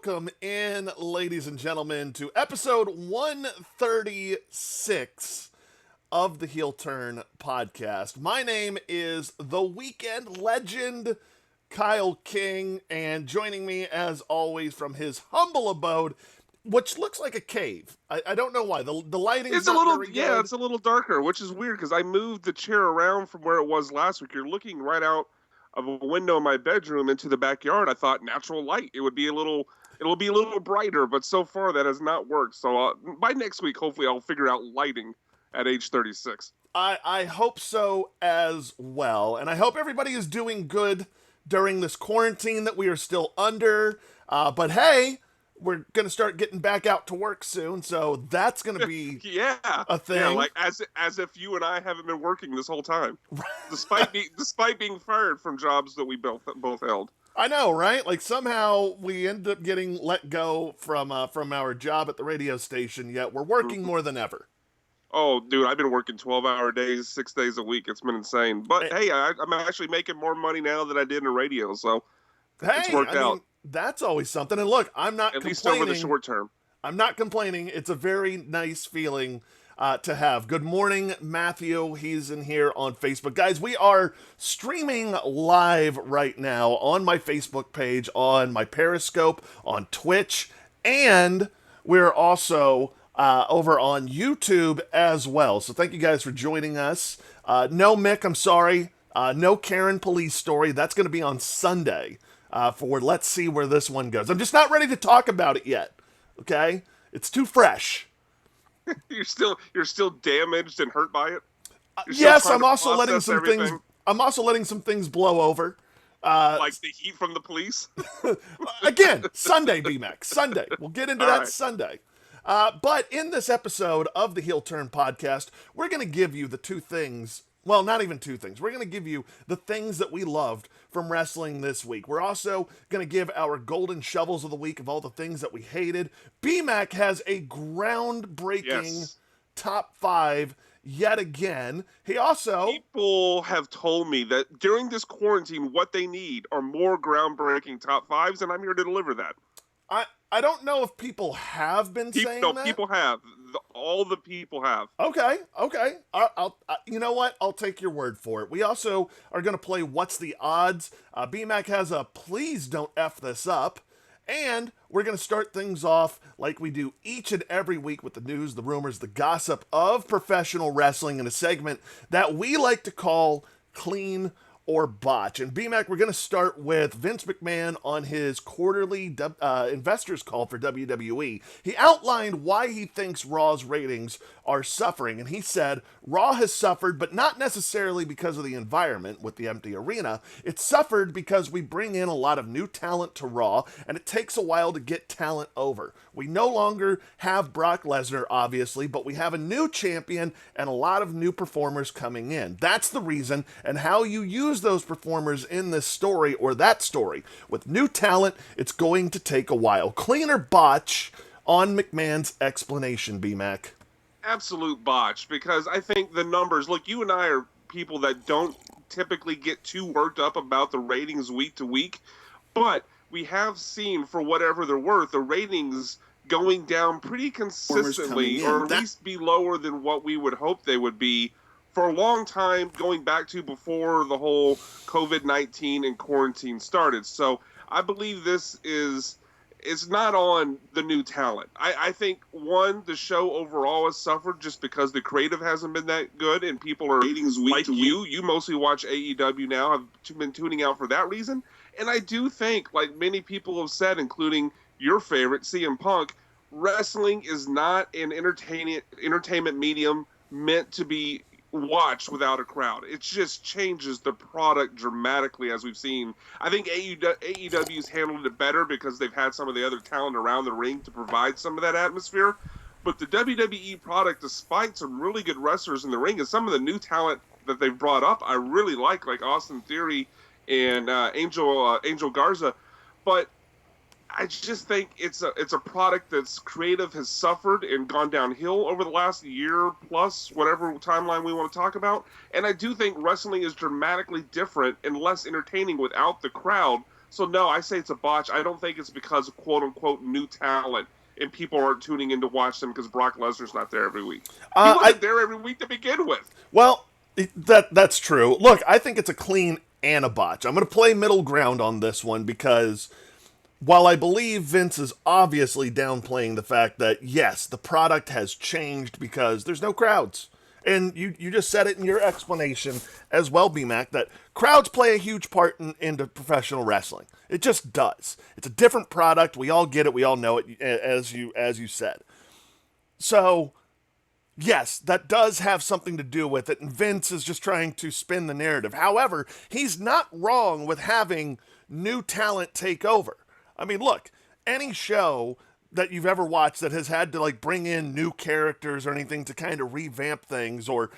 welcome in, ladies and gentlemen, to episode 136 of the Heel Turn podcast. My name is the weekend legend, Kyle King, and joining me, as always, from his humble abode, which looks like a cave. I don't know why. The lighting's It's a not little, very yeah, good. it's a little darker, which is weird because I moved the chair around from where it was last week. You're looking right out of a window in my bedroom into the backyard. I thought natural light. It'll be a little brighter, but so far that has not worked. So by next week, hopefully, I'll figure out lighting at age 36. I hope so as well. And I hope everybody is doing good during this quarantine that we are still under. But hey, we're going to start getting back out to work soon. So that's going to be Yeah, a thing. yeah, like as if you and I haven't been working this whole time, despite being fired from jobs that we both held. I know, right? Like somehow we end up getting let go from our job at the radio station, yet we're working more than ever. Oh, dude, I've been working 12-hour days, 6 days a week. It's been insane. But hey, I'm actually making more money now than I did in radio, so it's worked out. Mean, that's always something. And look, I'm not At complaining. least over the short term. I'm not complaining. It's a very nice feeling to have. Good morning, Matthew. He's in here on Facebook. Guys, we are streaming live right now on my Facebook page, on my Periscope, on Twitch, and we're also over on YouTube as well. So thank you guys for joining us. No, Mick, I'm sorry. No Karen police story. That's going to be on Sunday for Let's See Where This One Goes. I'm just not ready to talk about it yet. Okay? It's too fresh. You're still damaged and hurt by it? Yes, I'm also letting some things. I'm also letting some things blow over. Like the heat from the police? Again, Sunday, BMAX. Sunday. We'll get into that right. Sunday. But in this episode of the Heel Turn podcast, we're going to give you the two things. Well, not even two things. We're going to give you the things that we loved from wrestling this week. We're also going to give our golden shovels of the week of all the things that we hated. BMAC has a groundbreaking top 5 yet again. He also... People have told me that during this quarantine, what they need are more groundbreaking top 5s, and I'm here to deliver that. I don't know if people have been saying that. No, people have. All the people have. Okay. I'll you know what? I'll take your word for it. We also are going to play What's the Odds? BMAC has a Please Don't F This Up. And we're going to start things off like we do each and every week with the news, the rumors, the gossip of professional wrestling in a segment that we like to call Clean or Botch. And BMAC, we're going to start with Vince McMahon on his quarterly investors call for WWE. He outlined why he thinks Raw's ratings are suffering, and he said, Raw has suffered, but not necessarily because of the environment with the empty arena. It suffered because we bring in a lot of new talent to Raw, and it takes a while to get talent over. We no longer have Brock Lesnar, obviously, but we have a new champion and a lot of new performers coming in. That's the reason, and how you use those performers in this story or that story. With new talent, it's going to take a while. Clean or Botch on McMahon's explanation, BMAC? Absolute botch, because I think the numbers, look, you and I are people that don't typically get too worked up about the ratings week to week, but we have seen, for whatever they're worth, the ratings going down pretty consistently, or at least be lower than what we would hope they would be for a long time, going back to before the whole COVID-19 and quarantine started. So I believe this is... It's not on the new talent. I think, one, the show overall has suffered just because the creative hasn't been that good, and people are ratings like you. You mostly watch AEW now. I've been tuning out for that reason. And I do think, like many people have said, including your favorite, CM Punk, wrestling is not an entertainment medium meant to be watch without a crowd. It just changes the product dramatically, as we've seen. I think AEW's handled it better because they've had some of the other talent around the ring to provide some of that atmosphere. But the WWE product, despite some really good wrestlers in the ring and some of the new talent that they've brought up, I really like Austin Theory and Angel Garza. But I just think it's a product that's creative has suffered and gone downhill over the last year plus, whatever timeline we want to talk about. And I do think wrestling is dramatically different and less entertaining without the crowd. So no, I say it's a botch. I don't think it's because of quote unquote new talent and people aren't tuning in to watch them because Brock Lesnar's not there every week. He I wasn't there every week to begin with. Well, that's true. Look, I think it's a clean and a botch. I'm going to play middle ground on this one because while I believe Vince is obviously downplaying the fact that, yes, the product has changed because there's no crowds. And you just said it in your explanation as well, BMAC, that crowds play a huge part into professional wrestling. It just does. It's a different product. We all get it. We all know it, as you said. So, yes, that does have something to do with it, and Vince is just trying to spin the narrative. However, he's not wrong with having new talent take over. I mean, look, any show that you've ever watched that has had to like bring in new characters or anything to kind of revamp things or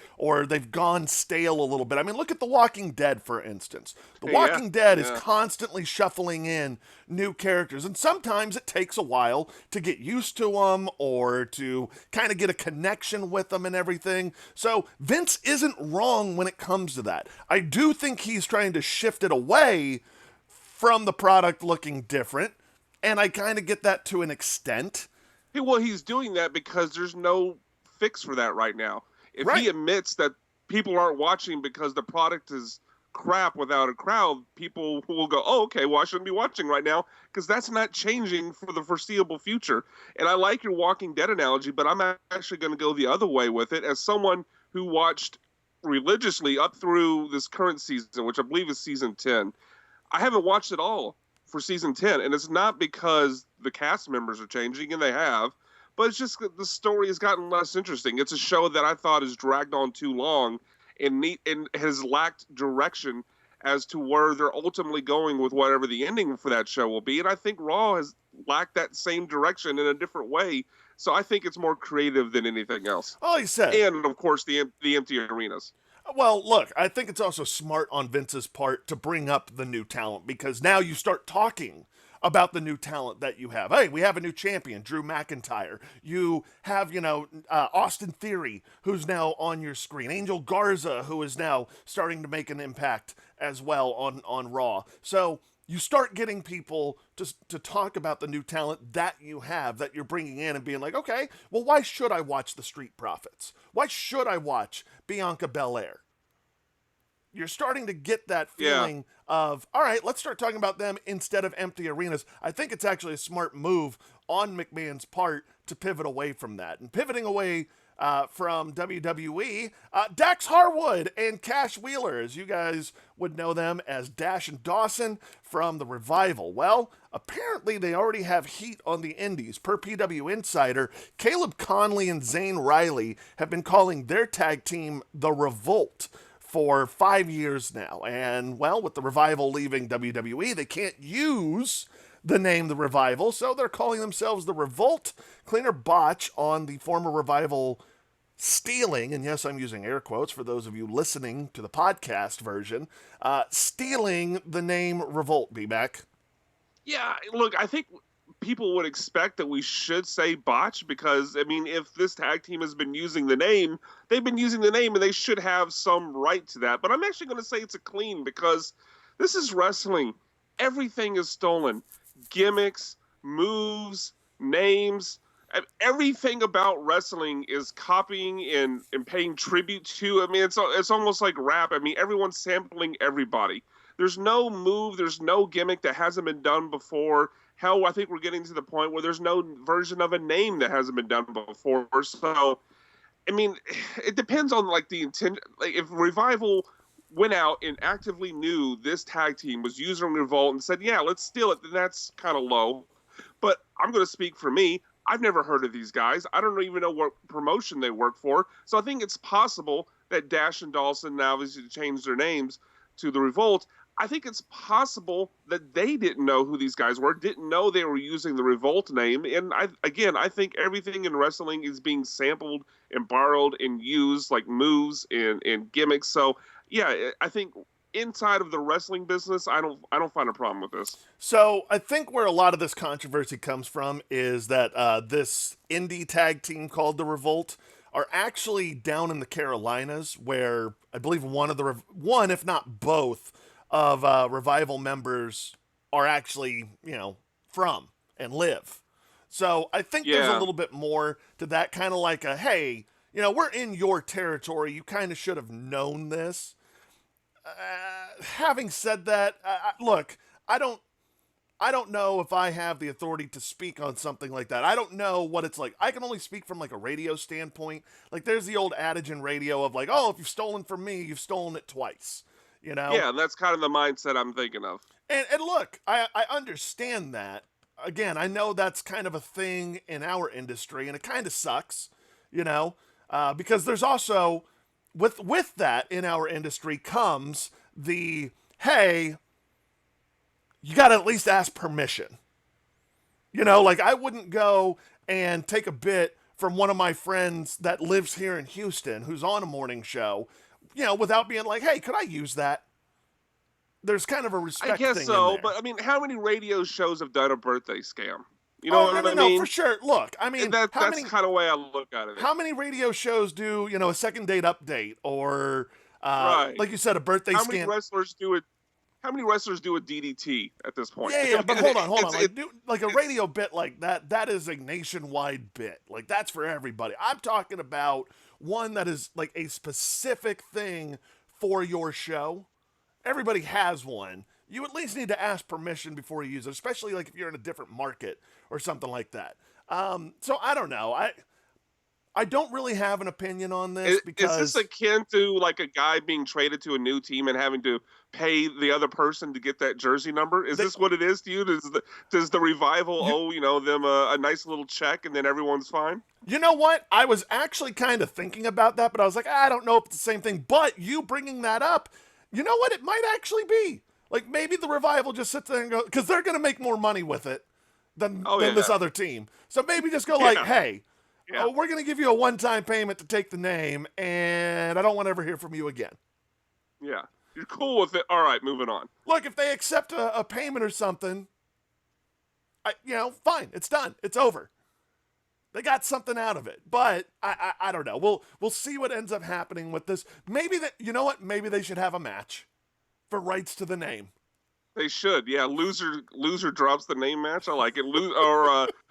they've gone stale a little bit. I mean, look at The Walking Dead, for instance. The Walking Dead is constantly shuffling in new characters, and sometimes it takes a while to get used to them or to kind of get a connection with them and everything. So Vince isn't wrong when it comes to that. I do think he's trying to shift it away from the product looking different, and I kind of get that to an extent. Well, he's doing that because there's no fix for that right now. If he admits that people aren't watching because the product is crap without a crowd, people will go, oh, okay, well, I shouldn't be watching right now, because that's not changing for the foreseeable future. And I like your Walking Dead analogy, but I'm actually going to go the other way with it. As someone who watched religiously up through this current season, which I believe is season 10, I haven't watched it all for season 10, and it's not because the cast members are changing, and they have, but it's just that the story has gotten less interesting. It's a show that I thought has dragged on too long and has lacked direction as to where they're ultimately going with whatever the ending for that show will be, and I think Raw has lacked that same direction in a different way, so I think it's more creative than anything else. Well, he said. And, of course, the empty arenas. Well, look, I think it's also smart on Vince's part to bring up the new talent, because now you start talking about the new talent that you have. Hey, we have a new champion, Drew McIntyre. You have, Austin Theory, who's now on your screen. Angel Garza, who is now starting to make an impact as well on Raw. So you start getting people to talk about the new talent that you have, that you're bringing in, and being like, okay, well, why should I watch the Street Profits? Why should I watch Bianca Belair? You're starting to get that feeling of, all right, let's start talking about them instead of empty arenas. I think it's actually a smart move on McMahon's part to pivot away from that. And pivoting away from WWE, Dax Harwood and Cash Wheeler, as you guys would know them as Dash and Dawson from The Revival. Well, apparently they already have heat on the indies. Per PW Insider, Caleb Conley and Zane Riley have been calling their tag team The Revolt for 5 years now. And, well, with The Revival leaving WWE, they can't use the name The Revival, so they're calling themselves The Revolt. Cleaner botch on the former Revival stealing, and yes, I'm using air quotes for those of you listening to the podcast version, stealing the name Revolt, B-Mac. Yeah, look, I think people would expect that we should say botch because, I mean, if this tag team has been using the name, they've been using the name and they should have some right to that. But I'm actually going to say it's a clean because this is wrestling. Everything is stolen. Gimmicks, moves, names, everything about wrestling is copying and paying tribute to. I mean, it's almost like rap. I mean, everyone's sampling everybody. There's no move, there's no gimmick that hasn't been done before. Hell, I think we're getting to the point where there's no version of a name that hasn't been done before. So, I mean, it depends on like the intent. Like if Revival went out and actively knew this tag team was using Revolt and said, yeah, let's steal it, then that's kind of low. But I'm going to speak for me. I've never heard of these guys. I don't even know what promotion they work for. So I think it's possible that Dash and Dawson now obviously changed their names to the Revolt. I think it's possible that they didn't know who these guys were, didn't know they were using the Revolt name. And I think everything in wrestling is being sampled and borrowed and used, like moves and gimmicks. So, yeah, I think inside of the wrestling business, I don't find a problem with this. So I think where a lot of this controversy comes from is that this indie tag team called the Revolt are actually down in the Carolinas, where I believe one, if not both, of Revival members are actually, from and live. So I think there's a Yeah. little bit more to that, kind of like a, hey, we're in your territory. You kind of should have known this. Having said that, look, I don't I don't know if I have the authority to speak on something like that. I don't know what it's like. I can only speak from like a radio standpoint. Like there's the old adage in radio of like, oh, if you've stolen from me, you've stolen it twice. You know? Yeah, that's kind of the mindset I'm thinking of. And look, I understand that. Again, I know that's kind of a thing in our industry, and it kind of sucks, because there's also with that in our industry comes the hey, you got to at least ask permission. Like I wouldn't go and take a bit from one of my friends that lives here in Houston who's on a morning show, without being like, hey, could I use that? There's kind of a respect I guess thing so, in there. but I mean, how many radio shows have done a birthday scam? You know what I no, mean? for sure. Look, I mean, That's kind of the way I look at it. how many radio shows do a second date update or Right. like you said, a birthday How scan? many wrestlers do it? How many wrestlers do a DDT at this point? Yeah, but hold on. It's- Like a radio bit like that is a nationwide bit. Like that's for everybody. I'm talking about one that is like a specific thing for your show. Everybody has one. You at least need to ask permission before you use it, especially like if you're in a different market or something like that. So I don't know. I don't really have an opinion on this because Is this akin to like a guy being traded to a new team and having to pay the other person to get that jersey number? Is this what it is to you? Does the Revival owe them a nice little check and then everyone's fine? You know what? I was actually kind of thinking about that, but I was like, I don't know if it's the same thing. But you bringing that up, you know what? It might actually be. Like maybe the Revival just sits there and go, because they're going to make more money with it than this other team. So maybe just go like, hey, we're going to give you a one-time payment to take the name, and I don't want to ever hear from you again. Yeah. You're cool with it. All right, moving on. Look, if they accept a payment or something, fine. It's done. It's over. They got something out of it, but I don't know. We'll see what ends up happening with this. Maybe Maybe they should have a match for rights to the name. They should, yeah. Loser drops the name match. I like it.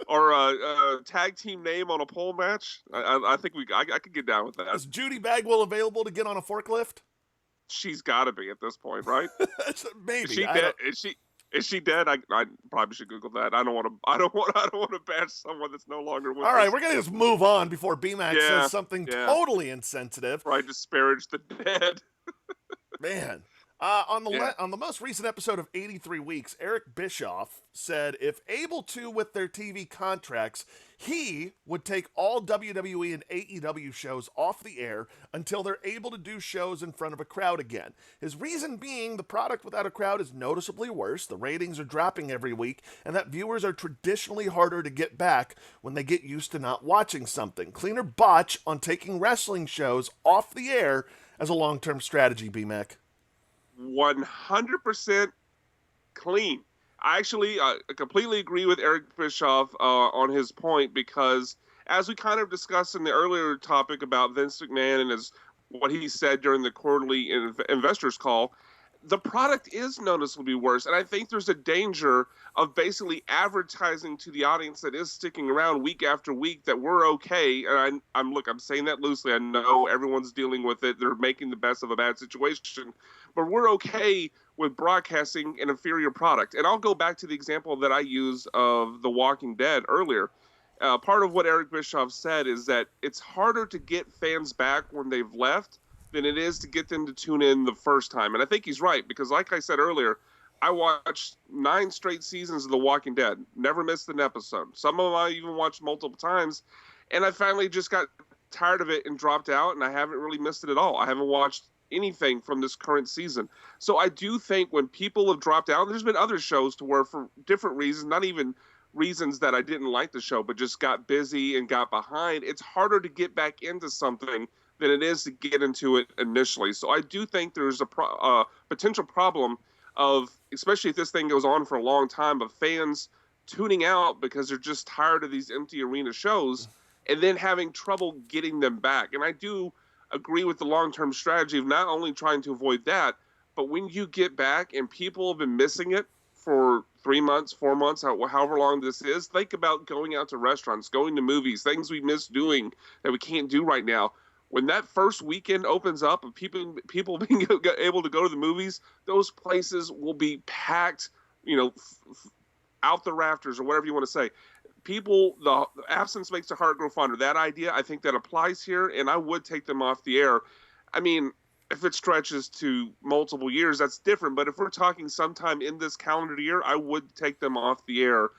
Or a tag team name on a pole match. I think I could get down with that. Is Judy Bagwell available to get on a forklift? She's got to be at this point, right? Maybe. Is she dead? Is she dead? I probably should Google that. I don't want to bash someone that's no longer with us. All right, we're gonna just move on before BMAC says something totally insensitive. Right, disparage the dead. Man. On the most recent episode of 83 Weeks, Eric Bischoff said if able to with their TV contracts, he would take all WWE and AEW shows off the air until they're able to do shows in front of a crowd again. His reason being the product without a crowd is noticeably worse, the ratings are dropping every week, and that viewers are traditionally harder to get back when they get used to not watching something. Cleaner botch on taking wrestling shows off the air as a long-term strategy, BMAC. 100% clean. I actually completely agree with Eric Bischoff on his point because, as we kind of discussed in the earlier topic about Vince McMahon and what he said during the quarterly investors call, the product is noticeably worse. And I think there's a danger of basically advertising to the audience that is sticking around week after week that we're okay. And I'm saying that loosely. I know everyone's dealing with it. They're making the best of a bad situation. But we're okay with broadcasting an inferior product. And I'll go back to the example that I used of The Walking Dead earlier. Part of what Eric Bischoff said is that it's harder to get fans back when they've left than it is to get them to tune in the first time. And I think he's right, because like I said earlier, I watched 9 straight seasons of The Walking Dead, never missed an episode. Some of them I even watched multiple times, and I finally just got tired of it and dropped out, and I haven't really missed it at all. I haven't watched anything from this current season. So I do think when people have dropped out, there's been other shows to where for different reasons, not even reasons that I didn't like the show, but just got busy and got behind, it's harder to get back into something than it is to get into it initially. So I do think there's a potential problem of, especially if this thing goes on for a long time, of fans tuning out because they're just tired of these empty arena shows and then having trouble getting them back. And I do agree with the long-term strategy of not only trying to avoid that, but when you get back and people have been missing it for 3 months, 4 months, however long this is. Think about going out to restaurants, going to movies, things we miss doing that we can't do right now. When that first weekend opens up and people being able to go to the movies, those places will be packed, out the rafters or whatever you want to say. People, the absence makes the heart grow fonder. That idea, I think that applies here, and I would take them off the air. I mean, if it stretches to multiple years, that's different. But if we're talking sometime in this calendar year, I would take them off the air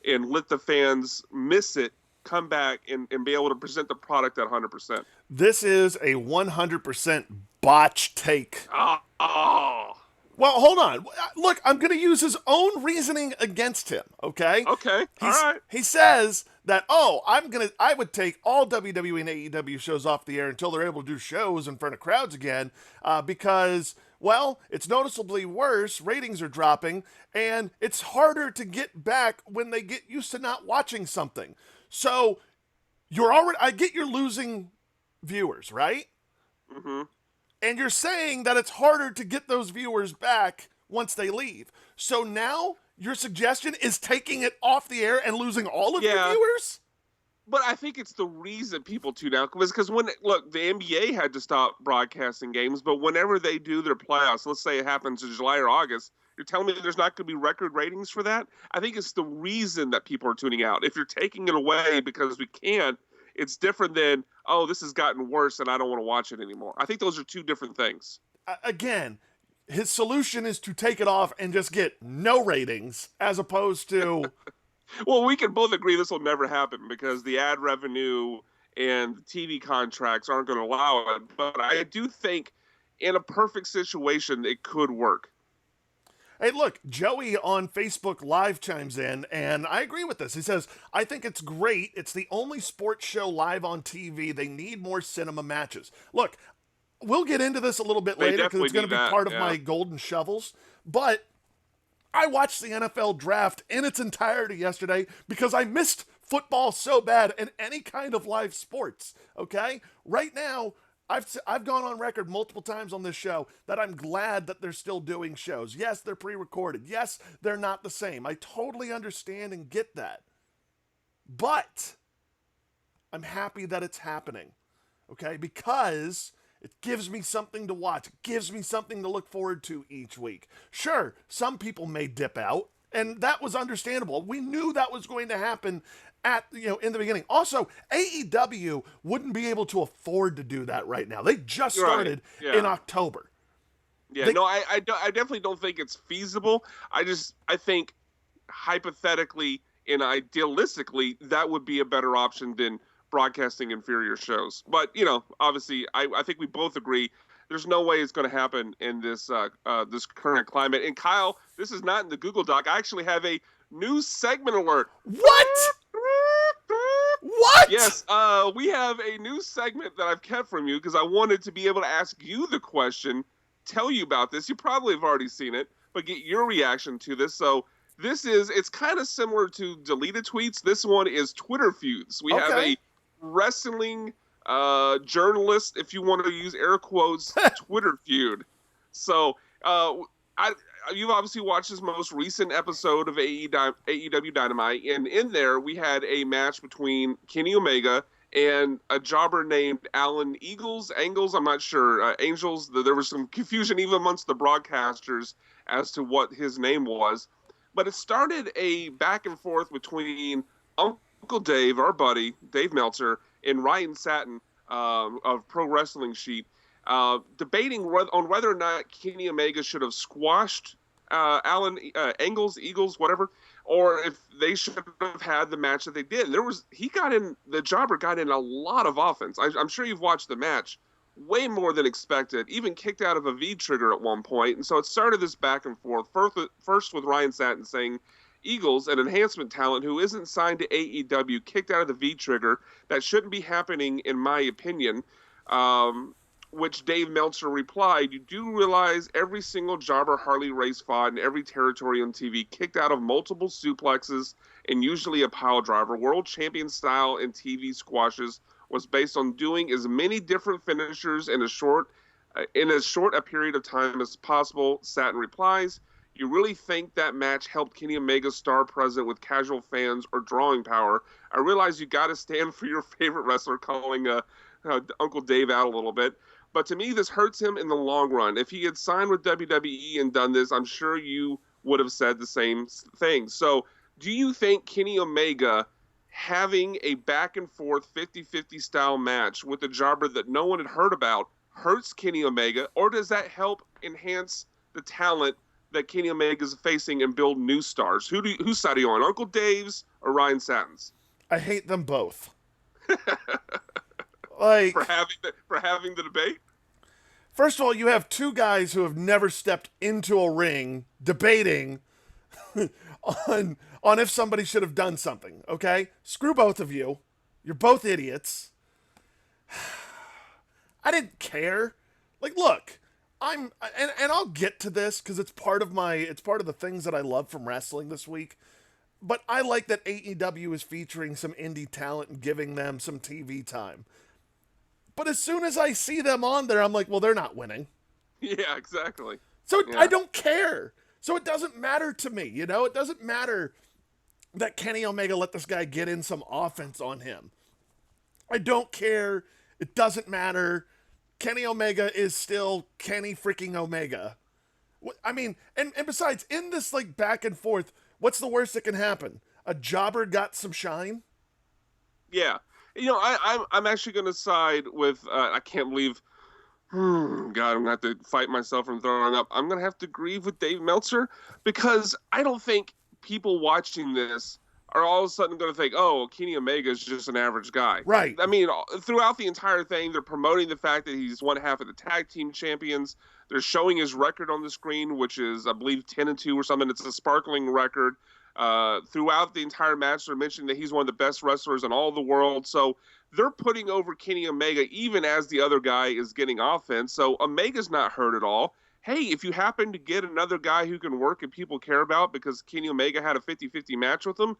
and let the fans miss it, come back, and be able to present the product at 100%. This is a 100% botch take. Oh. Well, hold on. Look, I'm going to use his own reasoning against him, okay? Okay, all right. He says that, I would take all WWE and AEW shows off the air until they're able to do shows in front of crowds again, because, well, it's noticeably worse, ratings are dropping, and it's harder to get back when they get used to not watching something. So, I get you're losing viewers, right? Mm-hmm. And you're saying that it's harder to get those viewers back once they leave. So now your suggestion is taking it off the air and losing all of your viewers? But I think it's the reason people tune out. Because the NBA had to stop broadcasting games, but whenever they do their playoffs, let's say it happens in July or August, you're telling me there's not going to be record ratings for that? I think it's the reason that people are tuning out. If you're taking it away because we can't, it's different than, this has gotten worse and I don't want to watch it anymore. I think those are two different things. Again, his solution is to take it off and just get no ratings as opposed to... Well, we can both agree this will never happen because the ad revenue and the TV contracts aren't going to allow it. But I do think in a perfect situation, it could work. Hey, look, Joey on Facebook Live chimes in, and I agree with this. He says, I think it's great. It's the only sports show live on TV. They need more cinema matches. Look, we'll get into this a little bit later because it's going to be part of my golden shovels. But I watched the NFL draft in its entirety yesterday because I missed football so bad and any kind of live sports, okay? Right now, I've gone on record multiple times on this show that I'm glad that they're still doing shows. Yes, they're pre-recorded. Yes, they're not the same. I totally understand and get that. But I'm happy that it's happening, okay? Because it gives me something to watch. It gives me something to look forward to each week. Sure, some people may dip out, and that was understandable. We knew that was going to happen in the beginning. Also, AEW wouldn't be able to afford to do that right now. They just started in October. Yeah, I definitely don't think it's feasible. I think hypothetically and idealistically, that would be a better option than broadcasting inferior shows. But, obviously, I think we both agree there's no way it's going to happen in this this current climate. And Kyle, this is not in the Google Doc. I actually have a new segment alert. What? What? Yes, we have a new segment that I've kept from you because I wanted to be able to ask you the question, tell you about this. You probably have already seen it, but get your reaction to this. So it's kind of similar to deleted tweets. This one is Twitter feuds. We have a wrestling journalist, if you want to use air quotes, Twitter feud. So you've obviously watched this most recent episode of AEW Dynamite, and in there we had a match between Kenny Omega and a jobber named Alan Angles, I'm not sure, Angels. There was some confusion even amongst the broadcasters as to what his name was. But it started a back and forth between Uncle Dave, our buddy, Dave Meltzer, and Ryan Satin of Pro Wrestling Sheet, debating on whether or not Kenny Omega should have squashed Alan Eagles, whatever, or if they should have had the match that they did. The jobber got in a lot of offense. I'm sure you've watched the match. Way more than expected, even kicked out of a V-trigger at one point. And so it started this back and forth, first with Ryan Satin saying Eagles, an enhancement talent who isn't signed to AEW, kicked out of the V-trigger. That shouldn't be happening, in my opinion, which Dave Meltzer replied, you do realize every single jobber Harley Race fought in every territory on TV kicked out of multiple suplexes and usually a pile driver. World champion style in TV squashes was based on doing as many different finishers in as short a period of time as possible. Satin replies, You really think that match helped Kenny Omega's star present with casual fans or drawing power? I realize you got to stand for your favorite wrestler, calling Uncle Dave out a little bit. But to me, this hurts him in the long run. If he had signed with WWE and done this, I'm sure you would have said the same thing. So do you think Kenny Omega having a back and forth 50-50 style match with a jobber that no one had heard about hurts Kenny Omega, or does that help enhance the talent that Kenny Omega is facing and build new stars? Whose side are you on, Uncle Dave's or Ryan Satin's? I hate them both. Like, for having the debate. First of all, you have two guys who have never stepped into a ring debating on if somebody should have done something, okay? Screw both of you. You're both idiots. I didn't care. Like, look, and I'll get to this because it's part of the things that I love from wrestling this week. But I like that AEW is featuring some indie talent and giving them some TV time. But as soon as I see them on there, I'm like, well, they're not winning. Yeah, exactly. So yeah. I don't care. So it doesn't matter to me, you know? It doesn't matter that Kenny Omega let this guy get in some offense on him. I don't care. It doesn't matter. Kenny Omega is still Kenny freaking Omega. I mean, and besides, in this like back and forth, what's the worst that can happen? A jobber got some shine? Yeah. You know, I'm actually going to side with, I can't believe, God, I'm going to have to fight myself from throwing up. I'm going to have to agree with Dave Meltzer because I don't think people watching this are all of a sudden going to think, oh, Kenny Omega is just an average guy. Right. I mean, throughout the entire thing, they're promoting the fact that he's one half of the tag team champions. They're showing his record on the screen, which is, I believe, 10-2 or something. It's a sparkling record. Throughout the entire match, they're mentioning that he's one of the best wrestlers in all the world. So they're putting over Kenny Omega even as the other guy is getting offense. So Omega's not hurt at all. Hey, if you happen to get another guy who can work and people care about because Kenny Omega had a 50-50 match with him,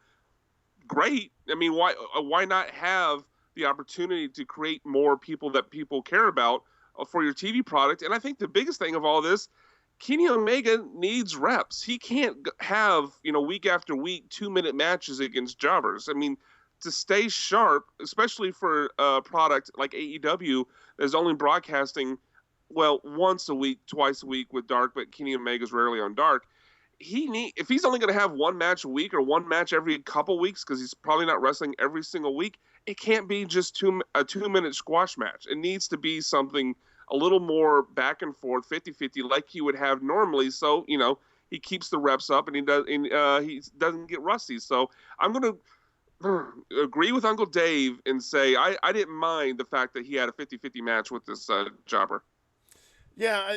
great. I mean, why not have the opportunity to create more people that people care about for your TV product? And I think the biggest thing of all this, Kenny Omega needs reps. He can't have, week after week, 2-minute matches against jobbers. I mean, to stay sharp, especially for a product like AEW that's only broadcasting, well, once a week, twice a week with Dark, but Kenny Omega's rarely on Dark. If he's only going to have one match a week or one match every couple weeks, because he's probably not wrestling every single week, it can't be just a 2-minute squash match. It needs to be something a little more back and forth, 50-50, like he would have normally. So, he keeps the reps up and he doesn't get rusty. So I'm going to agree with Uncle Dave and say I didn't mind the fact that he had a 50-50 match with this jobber. Yeah,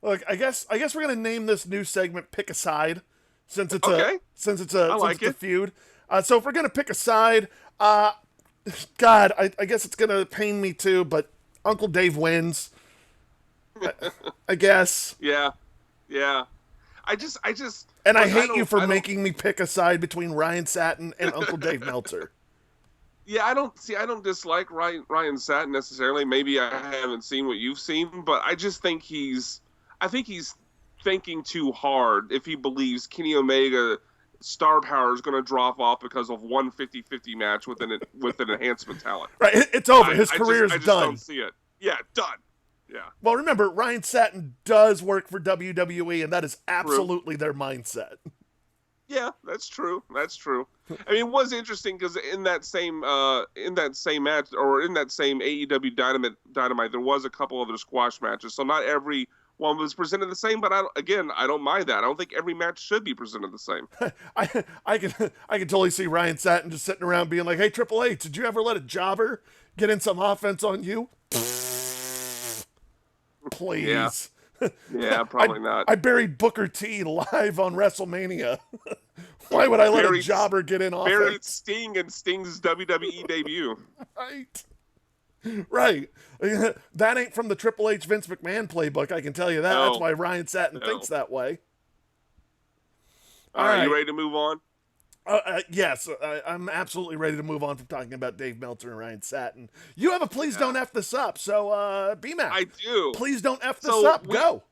look, I guess we're gonna name this new segment "Pick a Side," since it's a feud. So if we're gonna pick a side, God, I guess it's gonna pain me too, but Uncle Dave wins. I guess. Yeah. I hate you for making me pick a side between Ryan Satin and Uncle Dave Meltzer. Yeah, I don't dislike Ryan Satin necessarily. Maybe I haven't seen what you've seen, but I just think he's thinking too hard if he believes Kenny Omega star power is going to drop off because of one 50-50 match with an enhancement talent. Right, it's over. His career's done. I just don't see it. Yeah, done. Yeah. Well, remember, Ryan Satin does work for WWE, and that is absolutely their mindset. Yeah, that's true. I mean, it was interesting because in that same match, or in that same AEW Dynamite, there was a couple other squash matches. So not every one was presented the same, but I don't mind that. I don't think every match should be presented the same. I can totally see Ryan Satin just sitting around being like, "Hey, Triple H, did you ever let a jobber get in some offense on you?" Please. Yeah. Yeah, probably not. I buried Booker T live on WrestleMania. Why would I let a jobber get in offense? Buried Sting and Sting's WWE debut. Right. That ain't from the Triple H Vince McMahon playbook, I can tell you that. No. That's why Ryan Satin thinks that way. All right, you ready to move on? Yes, I'm absolutely ready to move on from talking about Dave Meltzer and Ryan Satin. You have a please don't F this up, so B-Mac. I do. Please don't F this up. Go.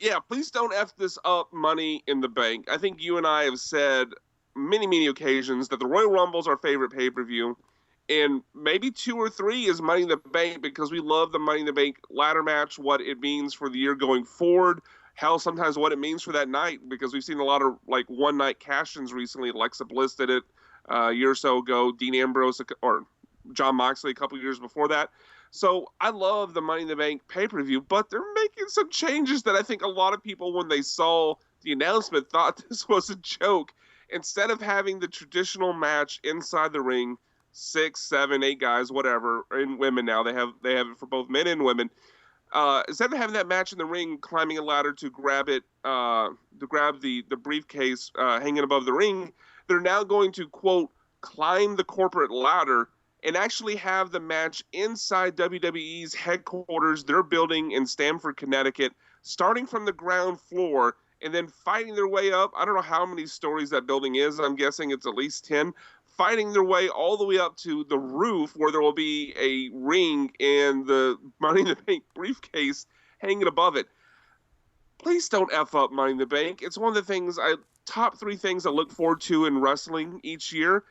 Yeah, please don't F this up, Money in the Bank. I think you and I have said many, many occasions that the Royal Rumble is our favorite pay-per-view. And maybe 2 or 3 is Money in the Bank because we love the Money in the Bank ladder match, what it means for the year going forward. Hell, sometimes what it means for that night, because we've seen a lot of like one-night cash-ins recently. Alexa Bliss did it a year or so ago. Dean Ambrose or John Moxley a couple years before that. So I love the Money in the Bank pay-per-view, but they're making some changes that I think a lot of people, when they saw the announcement, thought this was a joke. Instead of having the traditional match inside the ring, 6, 7, 8 guys, whatever, and women now, they have it for both men and women. Instead of having that match in the ring, climbing a ladder to grab it, to grab the briefcase hanging above the ring, they're now going to, quote, climb the corporate ladder and actually have the match inside WWE's headquarters, their building in Stamford, Connecticut, starting from the ground floor and then fighting their way up. I don't know how many stories that building is. I'm guessing it's at least 10. Fighting their way all the way up to the roof where there will be a ring and the Money in the Bank briefcase hanging above it. Please don't F up Money in the Bank. It's one of the things top 3 things I look forward to in wrestling each year.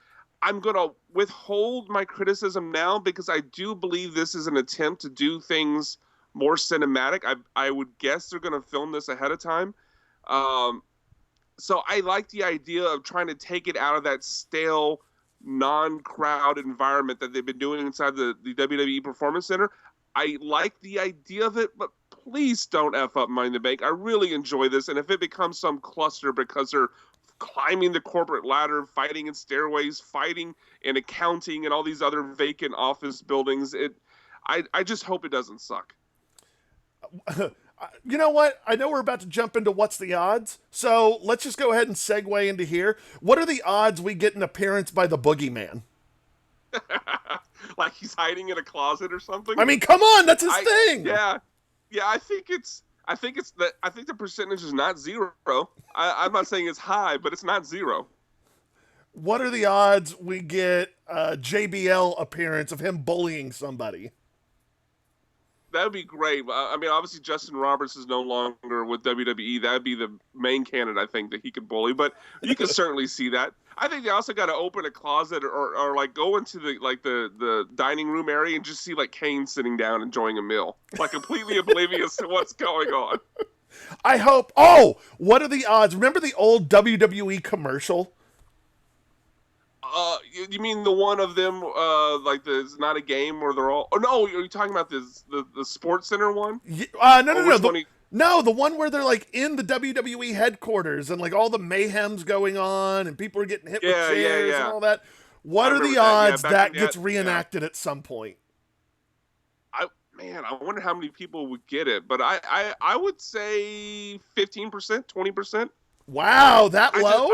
I'm going to withhold my criticism now because I do believe this is an attempt to do things more cinematic. I would guess they're going to film this ahead of time. So I like the idea of trying to take it out of that stale, non-crowd environment that they've been doing inside the WWE Performance Center. I like the idea of it, but please don't F up Money in the Bank. I really enjoy this, and if it becomes some cluster because they're climbing the corporate ladder, fighting in stairways, fighting in accounting and all these other vacant office buildings, I just hope it doesn't suck. You know what? I know we're about to jump into what's the odds, so let's just go ahead and segue into here. What are the odds we get an appearance by the Boogeyman? Like he's hiding in a closet or something? I mean, come on, that's his thing. Yeah, I think the percentage is not 0. I'm not saying it's high, but it's not 0. What are the odds we get a JBL appearance of him bullying somebody? That would be great. I mean, obviously Justin Roberts is no longer with WWE. That would be the main candidate, I think, that he could bully. But you can certainly see that. I think they also got to open a closet or like go into the dining room area and just see like Kane sitting down enjoying a meal, like completely oblivious to what's going on. I hope. Oh, what are the odds? Remember the old WWE commercial? You mean the one of them, like it's not a game where they're all? Oh no, are you talking about the Sports Center one? No, the one where they're like in the WWE headquarters and like all the mayhem's going on and people are getting hit with chairs and all that. What are the odds that gets reenacted at some point? I wonder how many people would get it, but I would say 15%, 20%. Wow, that low?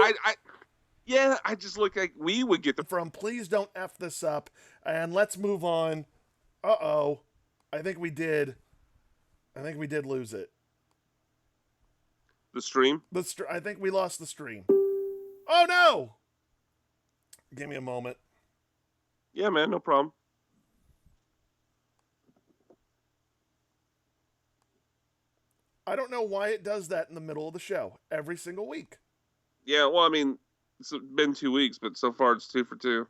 I just look like we would get from Please Don't F This Up, and let's move on. Uh-oh. I think we did lose it. The stream? I think we lost the stream. Oh, no! Give me a moment. Yeah, man, no problem. I don't know why it does that in the middle of the show every single week. Yeah, well, I mean, it's been 2 weeks, but so far it's 2 for 2.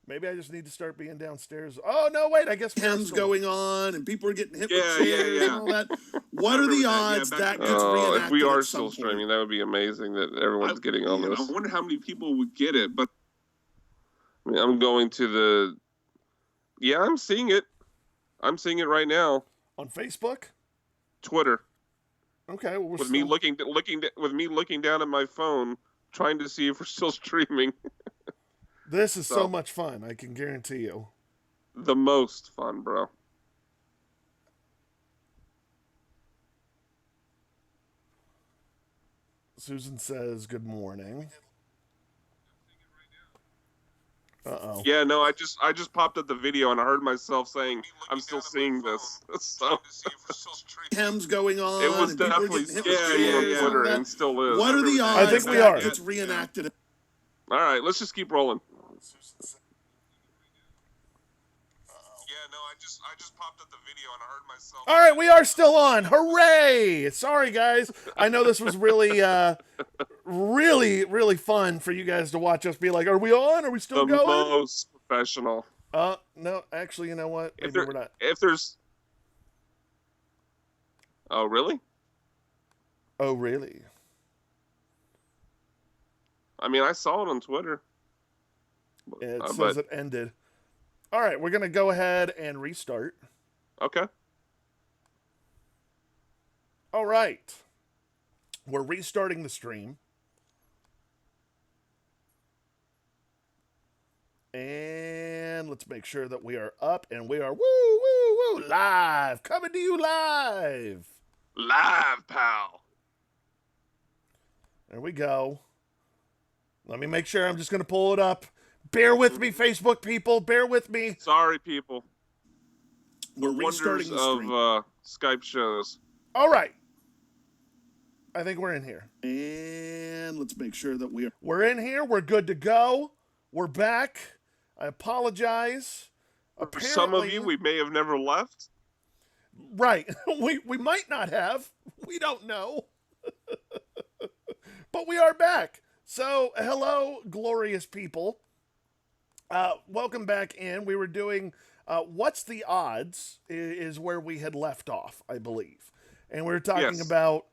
Maybe I just need to start being downstairs. Oh, no, wait, I guess hymns going on and people are getting hit with chairs and all that. What are the odds that gets reenacted? If we are still streaming, that would be amazing that everyone's getting on this. I wonder how many people would get it, but I mean, I'm going to the... Yeah, I'm seeing it. I'm seeing it right now. On Facebook? Twitter. Okay, well, with me looking down at my phone, trying to see if we're still streaming. This is so much fun, I can guarantee you. The most fun, bro. Susan says, good morning. Uh-oh. Yeah, no, I just popped up the video and I heard myself saying, I'm still seeing this. So hymns going on. It was definitely on Twitter and still is. What are the odds? I think we are. It's reenacted. All right, let's just keep rolling. no, I just popped up the video and I heard myself. All right, we are still on. Hooray! Sorry, guys. I know this was really, really fun for you guys to watch us be like, are we on? Are we still The going? most professional. No, actually, you know what? If Maybe we're not. If there's. Oh, really? Oh, really? I mean, I saw it on Twitter. It says it ended. All right, we're going to go ahead and restart. Okay. All right. We're restarting the stream. And let's make sure that we are up and we are live. Coming to you live. Live, pal. There we go. Let me make sure. I'm just going to pull it up. Bear with me, Facebook people. Bear with me. Sorry, people. We're restarting the stream. Of Skype shows. All right. I think we're in here. And let's make sure that we're in here. We're good to go. We're back. I apologize. For some of you, we may have never left. Right. We might not have. We don't know. But we are back. So, hello, glorious people. Welcome back in. We were doing What's the Odds is where we had left off, I believe. And we were talking about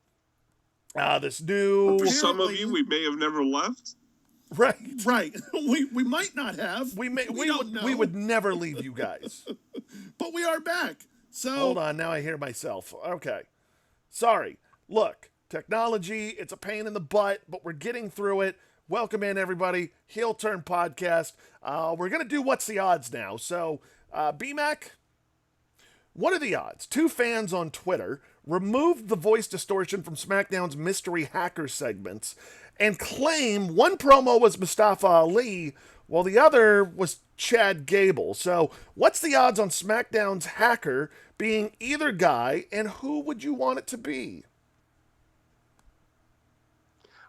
this new... For some of you, we may have never left. Right. We might not have. We would never leave you guys. But we are back. So hold on, now I hear myself. Okay. Sorry. Look, technology, it's a pain in the butt, but we're getting through it. Welcome in, everybody. Heel Turn Podcast. We're going to do What's the Odds now. So, BMAC, what are the odds? 2 fans on Twitter removed the voice distortion from SmackDown's mystery hacker segments and claim one promo was Mustafa Ali while the other was Chad Gable. So, what's the odds on SmackDown's hacker being either guy, and who would you want it to be?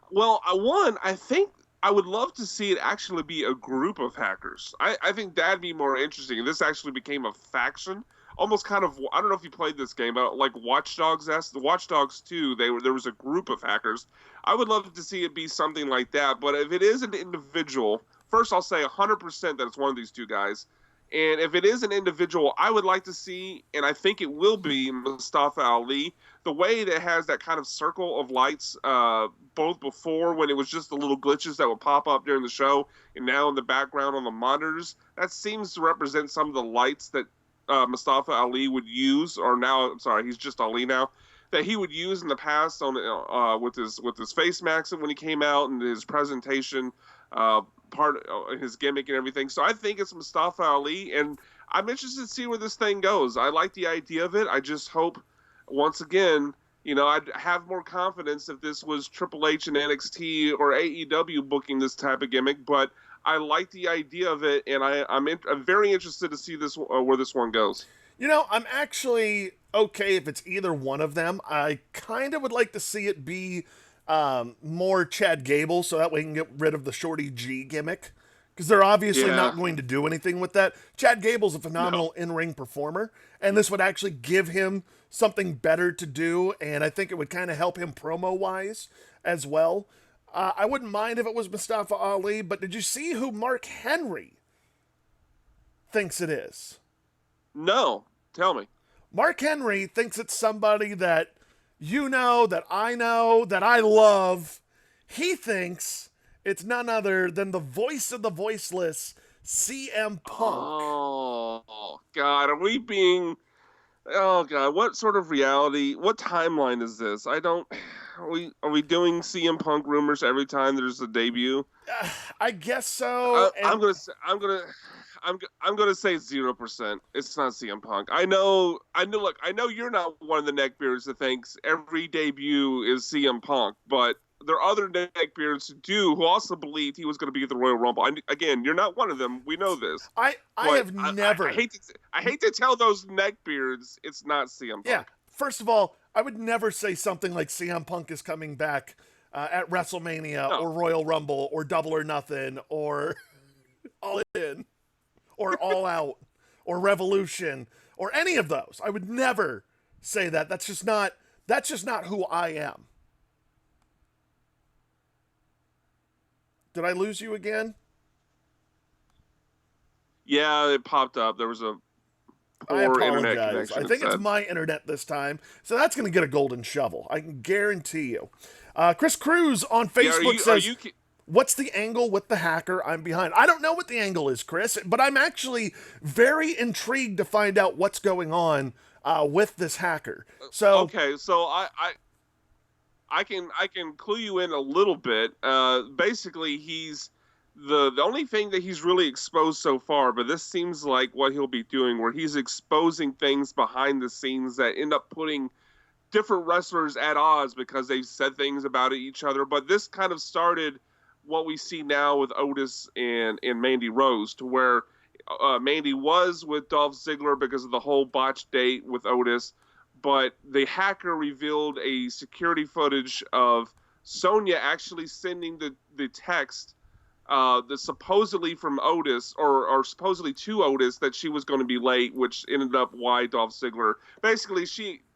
Well, I think I would love to see it actually be a group of hackers. I think that'd be more interesting. This actually became a faction. Almost kind of, I don't know if you played this game, but like Watch Dogs, the Watch Dogs 2, there was a group of hackers. I would love to see it be something like that, but if it is an individual, first I'll say 100% that it's one of these 2 guys. And if it is an individual, I would like to see, and I think it will be Mustafa Ali, the way that has that kind of circle of lights, both before when it was just the little glitches that would pop up during the show, and now in the background on the monitors, that seems to represent some of the lights that Mustafa Ali would use, or now, I'm sorry, he's just Ali now, that he would use in the past on with his face mask when he came out and his presentation, part of his gimmick and everything. So I think it's Mustafa Ali, and I'm interested to see where this thing goes. I like the idea of it. I just hope, once again, I'd have more confidence if this was Triple H and NXT or AEW booking this type of gimmick, but I like the idea of it, and I'm very interested to see this where this one goes. I'm actually okay if it's either one of them. I kind of would like to see it be more Chad Gable, so that way we can get rid of the Shorty G gimmick, because they're obviously not going to do anything with that. Chad Gable's a phenomenal in-ring performer, and this would actually give him something better to do, and I think it would kind of help him promo-wise as well. I wouldn't mind if it was Mustafa Ali, but did you see who Mark Henry thinks it is? No. Tell me. Mark Henry thinks it's somebody that that I know, that I love. He thinks it's none other than the voice of the voiceless, CM Punk. Oh, God. Oh, God. What sort of reality? What timeline is this? Are we doing CM Punk rumors every time there's a debut? I guess so. I'm gonna say 0%. It's not CM Punk. I know. Look, I know you're not one of the neckbeards that thinks every debut is CM Punk, but there are other neckbeards who also believed he was going to be at the Royal Rumble. Again, you're not one of them. We know this. I have never. I hate to tell those neckbeards it's not CM Punk. Yeah. First of all, I would never say something like CM Punk is coming back at WrestleMania or Royal Rumble or Double or Nothing or All In or All Out or Revolution or any of those. I would never say that. That's just not who I am. Did I lose you again? Yeah, it popped up. There was a I poor internet apologize. connection. I think it's my internet this time, so that's going to get a golden shovel. I can guarantee you. Chris Cruz on Facebook says, what's the angle with the hacker? I'm behind. I don't know what the angle is, Chris, but I'm actually very intrigued to find out what's going on with this hacker. So okay, so I can clue you in a little bit. Basically, he's the only thing that he's really exposed so far, but this seems like what he'll be doing, where he's exposing things behind the scenes that end up putting different wrestlers at odds because they've said things about each other. But this kind of started what we see now with Otis and Mandy Rose, to where Mandy was with Dolph Ziggler because of the whole botched date with Otis, but the hacker revealed a security footage of Sonya actually sending the text that supposedly from Otis, or supposedly to Otis, that she was going to be late, which ended up why Dolph Ziggler. Basically,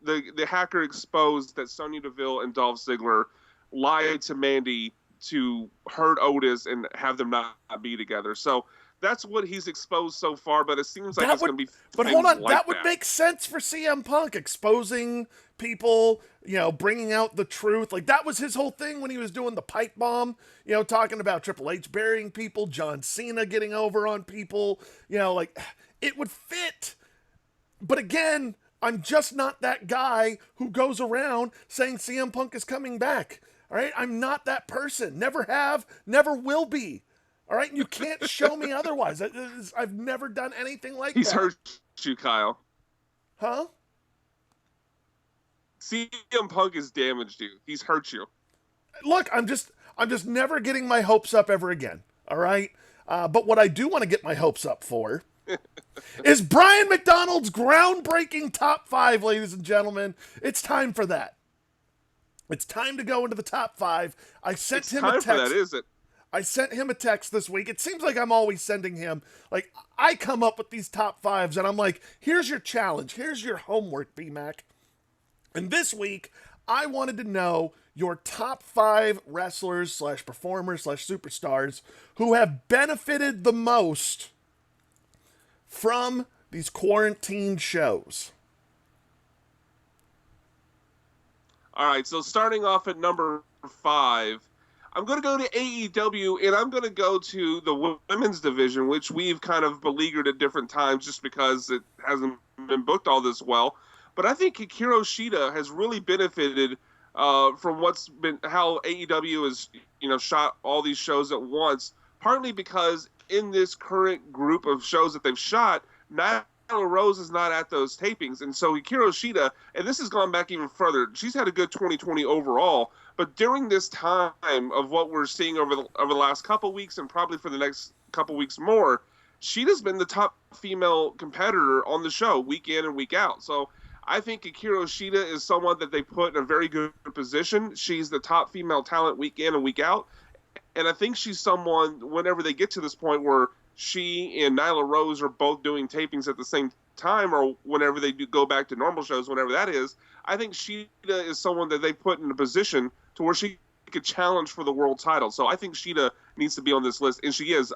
the hacker exposed that Sonya Deville and Dolph Ziggler lied to Mandy to hurt Otis and have them not be together. So that's what he's exposed so far, but it seems like it's going to be. But hold on, that would make sense for CM Punk, exposing people, bringing out the truth. Like, that was his whole thing when he was doing the pipe bomb, talking about Triple H burying people, John Cena getting over on people, like, it would fit. But again, I'm just not that guy who goes around saying CM Punk is coming back. All right? I'm not that person. Never have, never will be. All right? You can't show me otherwise. I've never done anything like that. He's hurt you, Kyle. Huh? CM Punk has damaged you. He's hurt you. Look, I'm just never getting my hopes up ever again. All right? But what I do want to get my hopes up for is Brian McDonald's groundbreaking top 5, ladies and gentlemen. It's time for that. It's time to go into the top 5. I sent him a text. For that, is it? I sent him a text this week. It seems like I'm always sending him, like, I come up with these top 5s, and I'm like, here's your challenge. Here's your homework, B-Mac. And this week, I wanted to know your top 5 wrestlers / performers / superstars who have benefited the most from these quarantine shows. All right, so starting off at number 5, I'm going to go to AEW, and I'm going to go to the women's division, which we've kind of beleaguered at different times just because it hasn't been booked all this well. But I think Hikaru Shida has really benefited from how AEW has, shot all these shows at once, partly because in this current group of shows that they've shot, Nyla Rose is not at those tapings. And so Hikaru Shida, and this has gone back even further, she's had a good 2020 overall, but during this time of what we're seeing over the last couple weeks and probably for the next couple weeks more, Shida's been the top female competitor on the show week in and week out. So I think Hikaru Shida is someone that they put in a very good position. She's the top female talent week in and week out. And I think she's someone, whenever they get to this point where she and Nyla Rose are both doing tapings at the same time, or whenever they do go back to normal shows, whenever that is, I think Shida is someone that they put in a position to where she could challenge for the world title. So I think Shida needs to be on this list, and she is.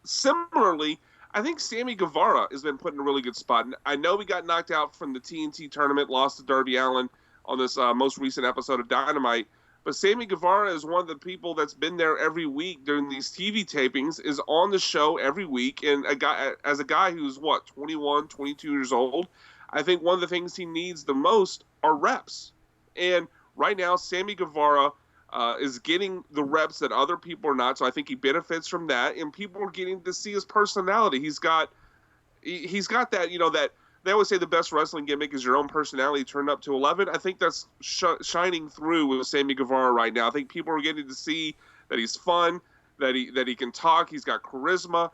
Similarly, I think Sammy Guevara has been put in a really good spot. And I know we got knocked out from the TNT tournament, lost to Darby Allin on this most recent episode of Dynamite. But Sammy Guevara is one of the people that's been there every week during these TV tapings, is on the show every week. And as a guy who's, 21, 22 years old, I think one of the things he needs the most are reps. And right now, Sammy Guevara is getting the reps that other people are not. So I think he benefits from that. And people are getting to see his personality. He's got that, that they always say the best wrestling gimmick is your own personality turned up to 11. I think that's shining through with Sammy Guevara right now. I think people are getting to see that he's fun, that he can talk, he's got charisma,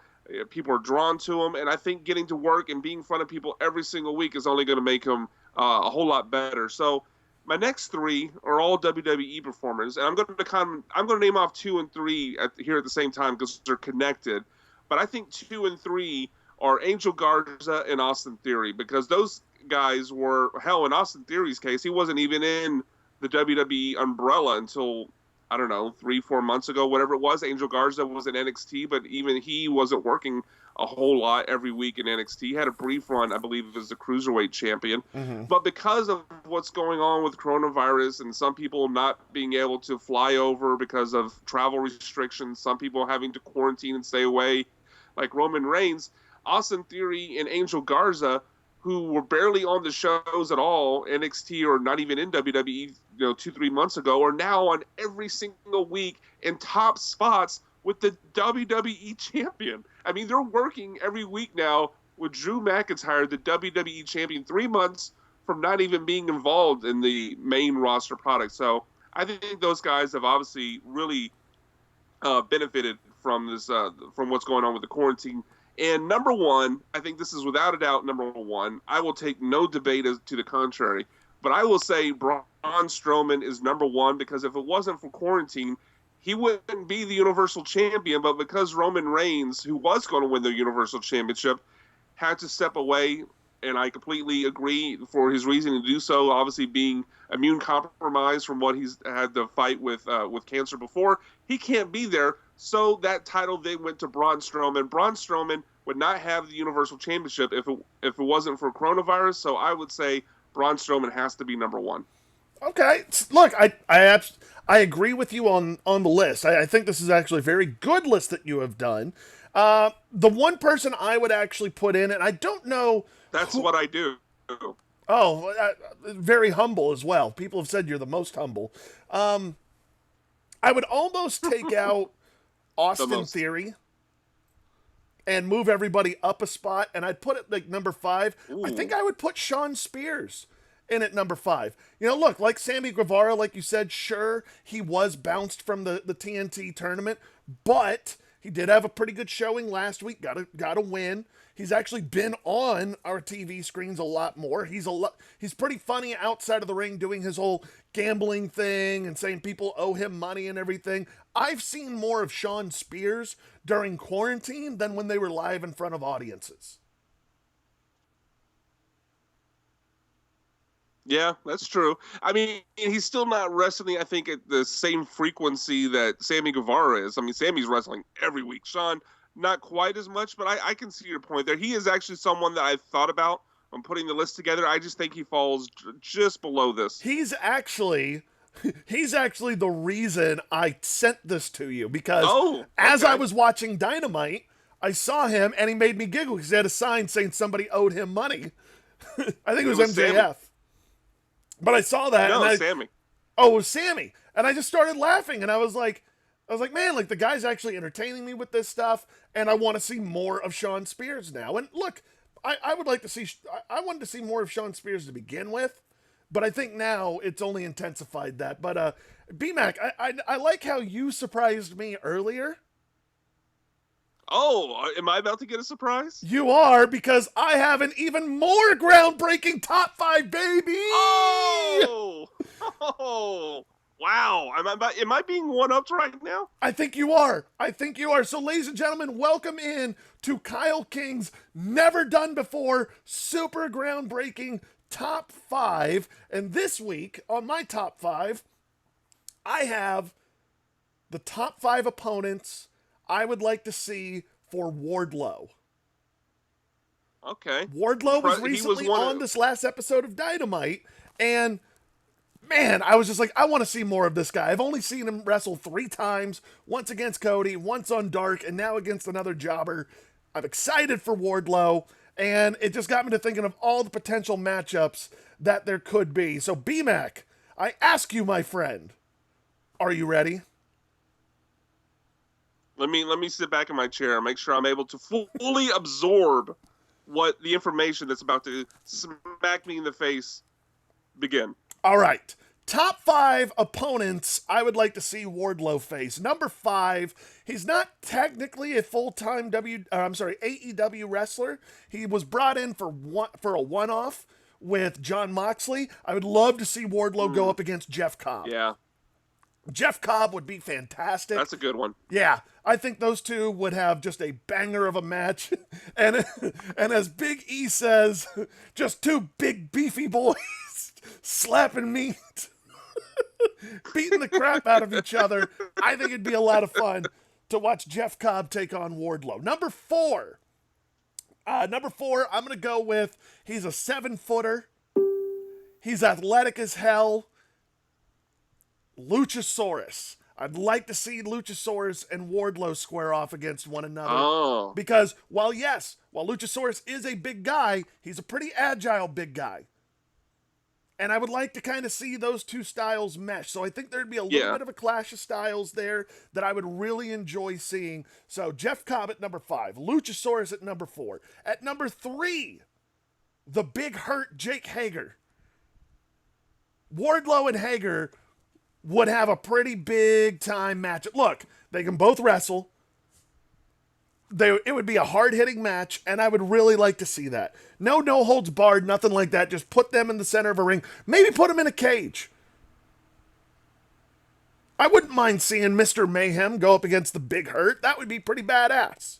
people are drawn to him, and I think getting to work and being in front of people every single week is only going to make him a whole lot better. So my next 3 are all WWE performers, and I'm going to name off 2 and 3 here at the same time because they're connected. But I think 2 and 3 are Angel Garza and Austin Theory, because those guys were, hell, in Austin Theory's case, he wasn't even in the WWE umbrella until, I don't know, 3-4 months ago, whatever it was. Angel Garza was in NXT, but even he wasn't working a whole lot every week in NXT. He had a brief run, I believe, as the Cruiserweight champion. Mm-hmm. But because of what's going on with coronavirus and some people not being able to fly over because of travel restrictions, some people having to quarantine and stay away, like Roman Reigns, Austin Theory and Angel Garza, who were barely on the shows at all, NXT or not even in WWE, 2-3 months ago, are now on every single week in top spots with the WWE champion. I mean, they're working every week now with Drew McIntyre, the WWE champion, 3 months from not even being involved in the main roster product. So I think those guys have obviously really benefited from this, from what's going on with the quarantine. And number one, I think this is without a doubt number one. I will take no debate as to the contrary, but I will say Braun Strowman is number one, because if it wasn't for quarantine, he wouldn't be the Universal Champion. But because Roman Reigns, who was going to win the Universal Championship, had to step away, and I completely agree for his reason to do so, obviously being immune compromised from what he's had to fight with cancer before, he can't be there. So that title then went to Braun Strowman. Braun Strowman would not have the Universal Championship if it wasn't for coronavirus. So I would say Braun Strowman has to be number one. Okay, look, I agree with you on the list. I think this is actually a very good list that you have done. The one person I would actually put in, and I don't know. That's what I do. Oh, very humble as well. People have said you're the most humble. I would almost take out Austin Theory and move everybody up a spot, and I'd put it like number 5. Ooh. I think I would put Shawn Spears in at number 5. Look, like Sammy Guevara, like you said, sure, he was bounced from the TNT tournament, but he did have a pretty good showing last week. Got a win. He's actually been on our TV screens a lot more. He's pretty funny outside of the ring, doing his whole gambling thing and saying people owe him money and everything. I've seen more of Shawn Spears during quarantine than when they were live in front of audiences. Yeah, that's true. I mean, he's still not wrestling, I think, at the same frequency that Sammy Guevara is. I mean, Sammy's wrestling every week. Shawn, not quite as much, but I can see your point there. He is actually someone that I've thought about when putting the list together. I just think he falls just below this. He's actually the reason I sent this to you, because as I was watching Dynamite, I saw him and he made me giggle because he had a sign saying somebody owed him money. I think it was MJF. Sammy. But I saw that. No, Sammy. Oh, it was Sammy. And I just started laughing, and I was like, man, like, the guy's actually entertaining me with this stuff, and I want to see more of Shawn Spears now. And look, I wanted to see more of Shawn Spears to begin with, but I think now it's only intensified that. But B-Mac, I like how you surprised me earlier. Oh, am I about to get a surprise? You are, because I have an even more groundbreaking top 5, baby! Oh! Wow. Am I being one-upped right now? I think you are. So, ladies and gentlemen, welcome in to Kyle King's never-done-before, super groundbreaking top 5. And this week, on my top 5, I have the top 5 opponents I would like to see for Wardlow. Okay. Wardlow was recently on this last episode of Dynamite, and man, I was just like, I want to see more of this guy. I've only seen him wrestle 3 times, once against Cody, once on Dark, and now against another jobber. I'm excited for Wardlow, and it just got me to thinking of all the potential matchups that there could be. So, B-Mac, I ask you, my friend, are you ready? Let me sit back in my chair and make sure I'm able to fully absorb what the information that's about to smack me in the face begin. All right. Top 5 opponents I would like to see Wardlow face. Number 5, he's not technically a full-time AEW wrestler. He was brought in for a one-off with Jon Moxley. I would love to see Wardlow go up against Jeff Cobb. Yeah. Jeff Cobb would be fantastic. That's a good one. Yeah. I think those two would have just a banger of a match. And as Big E says, just two big beefy boys slapping meat, beating the crap out of each other. I think it'd be a lot of fun to watch Jeff Cobb take on Wardlow. Number four, I'm going to go with, he's a 7-footer. He's athletic as hell. Luchasaurus. I'd like to see Luchasaurus and Wardlow square off against one another. Oh. Because while Luchasaurus is a big guy, he's a pretty agile big guy. And I would like to kind of see those two styles mesh. So I think there'd be a little bit of a clash of styles there that I would really enjoy seeing. So Jeff Cobb at number 5, Luchasaurus at number 4. At number 3, the big hurt Jake Hager. Wardlow and Hager would have a pretty big time match. Look, they can both wrestle. It would be a hard-hitting match, and I would really like to see that. No holds barred, nothing like that. Just put them in the center of a ring. Maybe put them in a cage. I wouldn't mind seeing Mr. Mayhem go up against the Big Hurt. That would be pretty badass.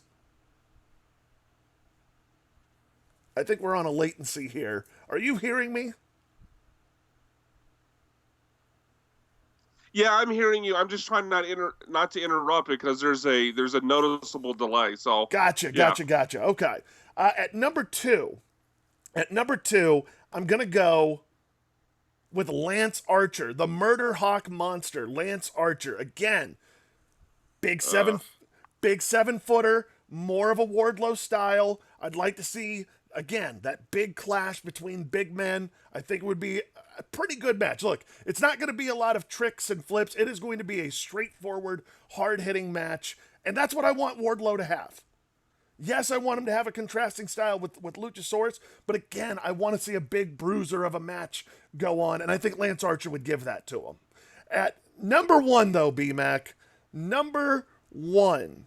I think we're on a latency here. Are you hearing me? Yeah, I'm hearing you. I'm just trying not to interrupt because there's a noticeable delay. So Gotcha. Okay. At number two, I'm gonna go with Lance Archer, the Murder Hawk Monster. Lance Archer again, big 7-footer, more of a Wardlow style. I'd like to see again that big clash between big men. I think it would be a pretty good match. Look, it's not going to be a lot of tricks and flips. It is going to be a straightforward, hard-hitting match, and that's what I want Wardlow to have. Yes, I want him to have a contrasting style with Luchasaurus, but again, I want to see a big bruiser of a match go on, and I think Lance Archer would give that to him. At number 1, though, B-Mac, number 1.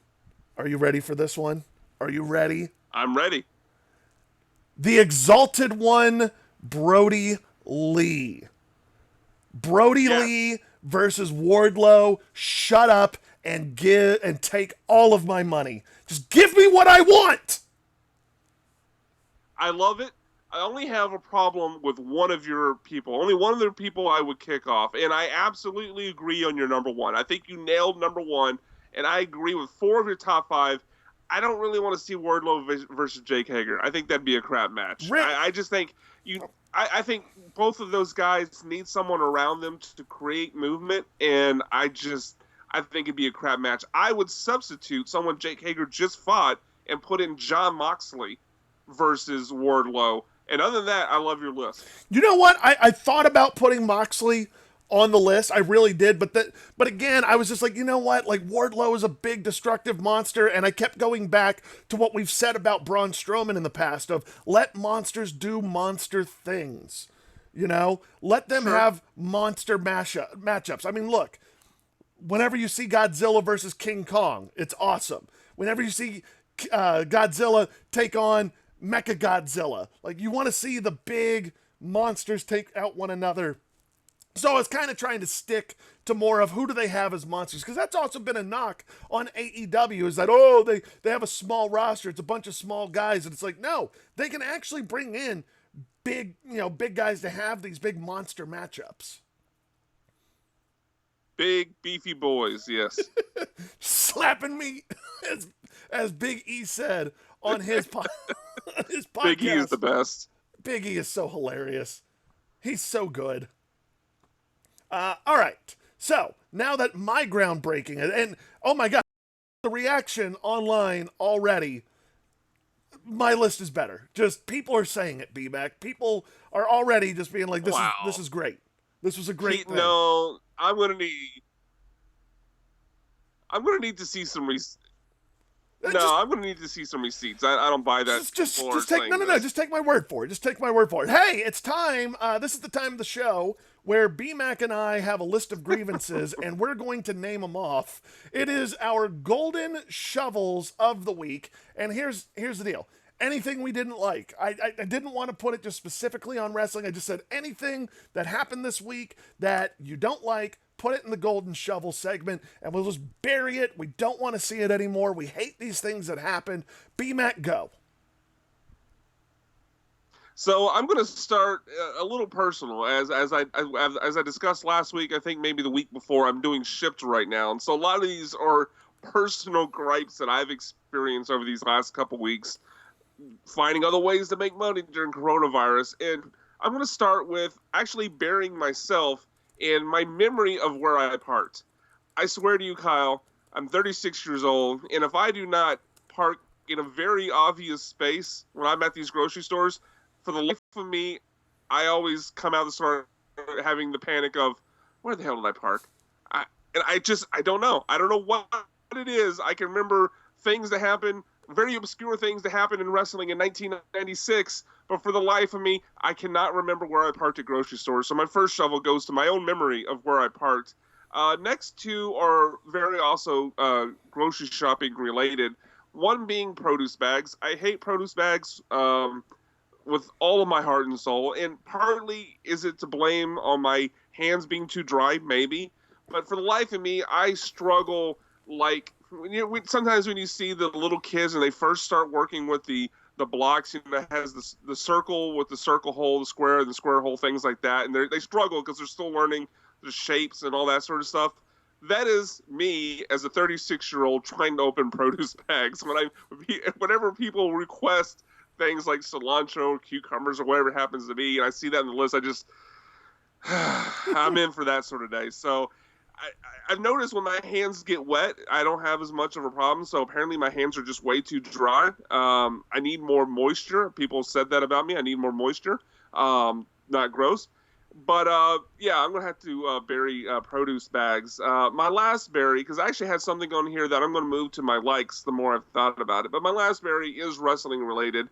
Are you ready for this one? Are you ready? I'm ready. The Exalted One, Brody Lee. Brody Lee versus Wardlow. Shut up and take all of my money. Just give me what I want. I love it. I only have a problem with one of your people. Only one of the people I would kick off. And I absolutely agree on your number 1. I think you nailed number 1. And I agree with 4 of your top 5. I don't really want to see Wardlow versus Jake Hager. I think that'd be a crap match. I just think I think both of those guys need someone around them to create movement, and I think it'd be a crap match. I would substitute someone Jake Hager just fought and put in Jon Moxley versus Wardlow. And other than that, I love your list. You know what? I thought about putting Moxley on the list. I really did, but again, I was just like, you know what? Like, Wardlow is a big destructive monster, and I kept going back to what we've said about Braun Strowman in the past of let monsters do monster things. You know? Let them have monster matchups. I mean, look, whenever you see Godzilla versus King Kong, it's awesome. Whenever you see Godzilla take on Mechagodzilla, like, you want to see the big monsters take out one another. So I was kind of trying to stick to more of who do they have as monsters, because that's also been a knock on AEW is that, they have a small roster, it's a bunch of small guys, and it's like, no, they can actually bring in big guys to have these big monster matchups. Big beefy boys, yes. Slapping me, as Big E said on his his podcast. Big E is the best. Big E is so hilarious. He's so good. All right, so now that my groundbreaking, and oh my God, the reaction online already, my list is better. Just people are saying it, B-Mac. People are already just being like, this is great. This was a great thing. No, I'm gonna need to see some receipts. I'm gonna need to see some receipts. I don't buy that. Just take my word for it. Just take my word for it. Hey, it's time. This is the time of the show where B-Mac and I have a list of grievances, and we're going to name them off. It is our golden shovels of the week, and here's the deal. anything we didn't like. I didn't want to put it just specifically on wrestling. I just said anything that happened this week that you don't like, put it in the golden shovel segment, and we'll just bury it. We don't want to see it anymore. We hate these things that happened. BMAC, go. So I'm going to start a little personal, as I discussed last week. I think maybe the week before. I'm doing Shipped right now, and so a lot of these are personal gripes that I've experienced over these last couple weeks, finding other ways to make money during coronavirus. And I'm going to start with actually burying myself in my memory of where I parked. I swear to you, Kyle, I'm 36 years old, and if I do not park in a very obvious space when I'm at these grocery stores, for the life of me, I always come out of the store having the panic of, where the hell did I park? I don't know. I don't know what it is. I can remember things that happened, very obscure things that happened in wrestling in 1996, but for the life of me, I cannot remember where I parked at grocery stores. So my first shovel goes to my own memory of where I parked. Next two are very also grocery shopping related. One being produce bags. I hate produce bags. With all of my heart and soul, and partly is it to blame on my hands being too dry, maybe, but for the life of me, I struggle. Like sometimes when you see the little kids and they first start working with the blocks, that has the circle with the circle hole, the square hole, things like that, and they struggle because they're still learning the shapes and all that sort of stuff. That is me as a 36-year-old trying to open produce bags. Whenever people request things like cilantro, cucumbers, or whatever it happens to be, and I see that in the list, I just, I'm in for that sort of day. So I've noticed when my hands get wet, I don't have as much of a problem. So apparently my hands are just way too dry. I need more moisture. People said that about me. I need more moisture. Not gross. But, yeah, I'm going to have to bury produce bags. My last bury, because I actually had something on here that I'm going to move to my likes the more I've thought about it. But my last bury is wrestling related.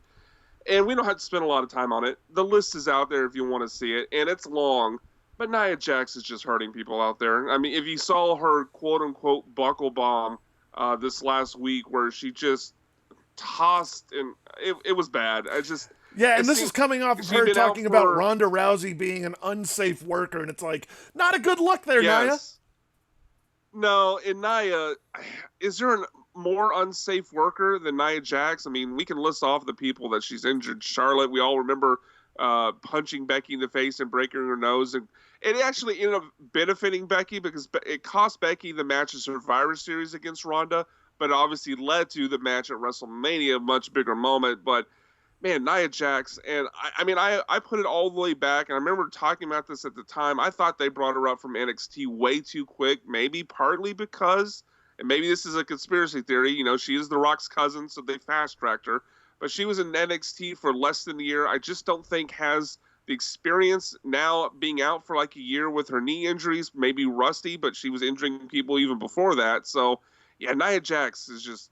And we don't have to spend a lot of time on it. The list is out there if you want to see it, and it's long. But Nia Jax is just hurting people out there. I mean, if you saw her quote-unquote buckle bomb this last week where she just tossed, and it was bad. Yeah, and this is coming off of her talking about Ronda Rousey being an unsafe worker, and it's like, not a good look there, yes. Nia. No, and Nia, is there a more unsafe worker than Nia Jax? I mean, we can list off the people that she's injured. Charlotte, we all remember punching Becky in the face and breaking her nose, and it actually ended up benefiting Becky because it cost Becky the match at Survivor Series against Ronda, but obviously led to the match at WrestleMania, a much bigger moment. But man, Nia Jax, and I put it all the way back, and I remember talking about this at the time. I thought they brought her up from NXT way too quick, maybe partly because, and maybe this is a conspiracy theory, she is The Rock's cousin, so they fast-tracked her, but she was in NXT for less than a year. I just don't think has the experience now being out for like a year with her knee injuries, maybe rusty, but she was injuring people even before that. So, yeah, Nia Jax is just,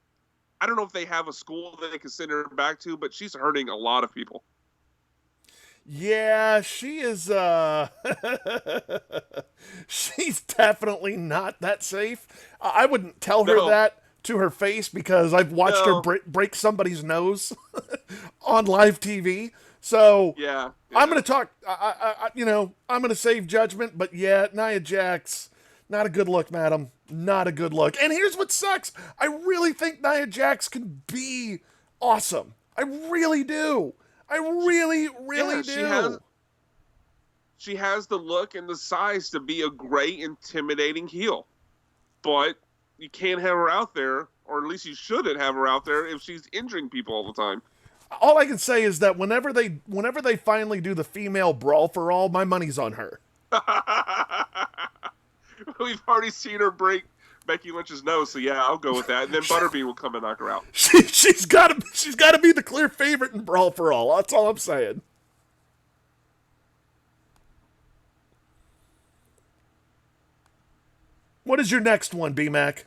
I don't know if they have a school that they can send her back to, but she's hurting a lot of people. Yeah, she is, she's definitely not that safe. I wouldn't tell her that to her face because I've watched her break somebody's nose on live TV. So yeah. I'm going to talk, I'm going to save judgment, but yeah, Nia Jax, not a good look, madam. Not a good look. And here's what sucks. I really think Nia Jax can be awesome. I really do. I really do. She has the look and the size to be a great, intimidating heel. But you can't have her out there, or at least you shouldn't have her out there if she's injuring people all the time. All I can say is that whenever they finally do the female brawl for all, my money's on her. We've already seen her break Becky Lynch's nose, so yeah, I'll go with that. And then Butterbean will come and knock her out. She's got to be the clear favorite in Brawl for All. That's all I'm saying. What is your next one, BMAC?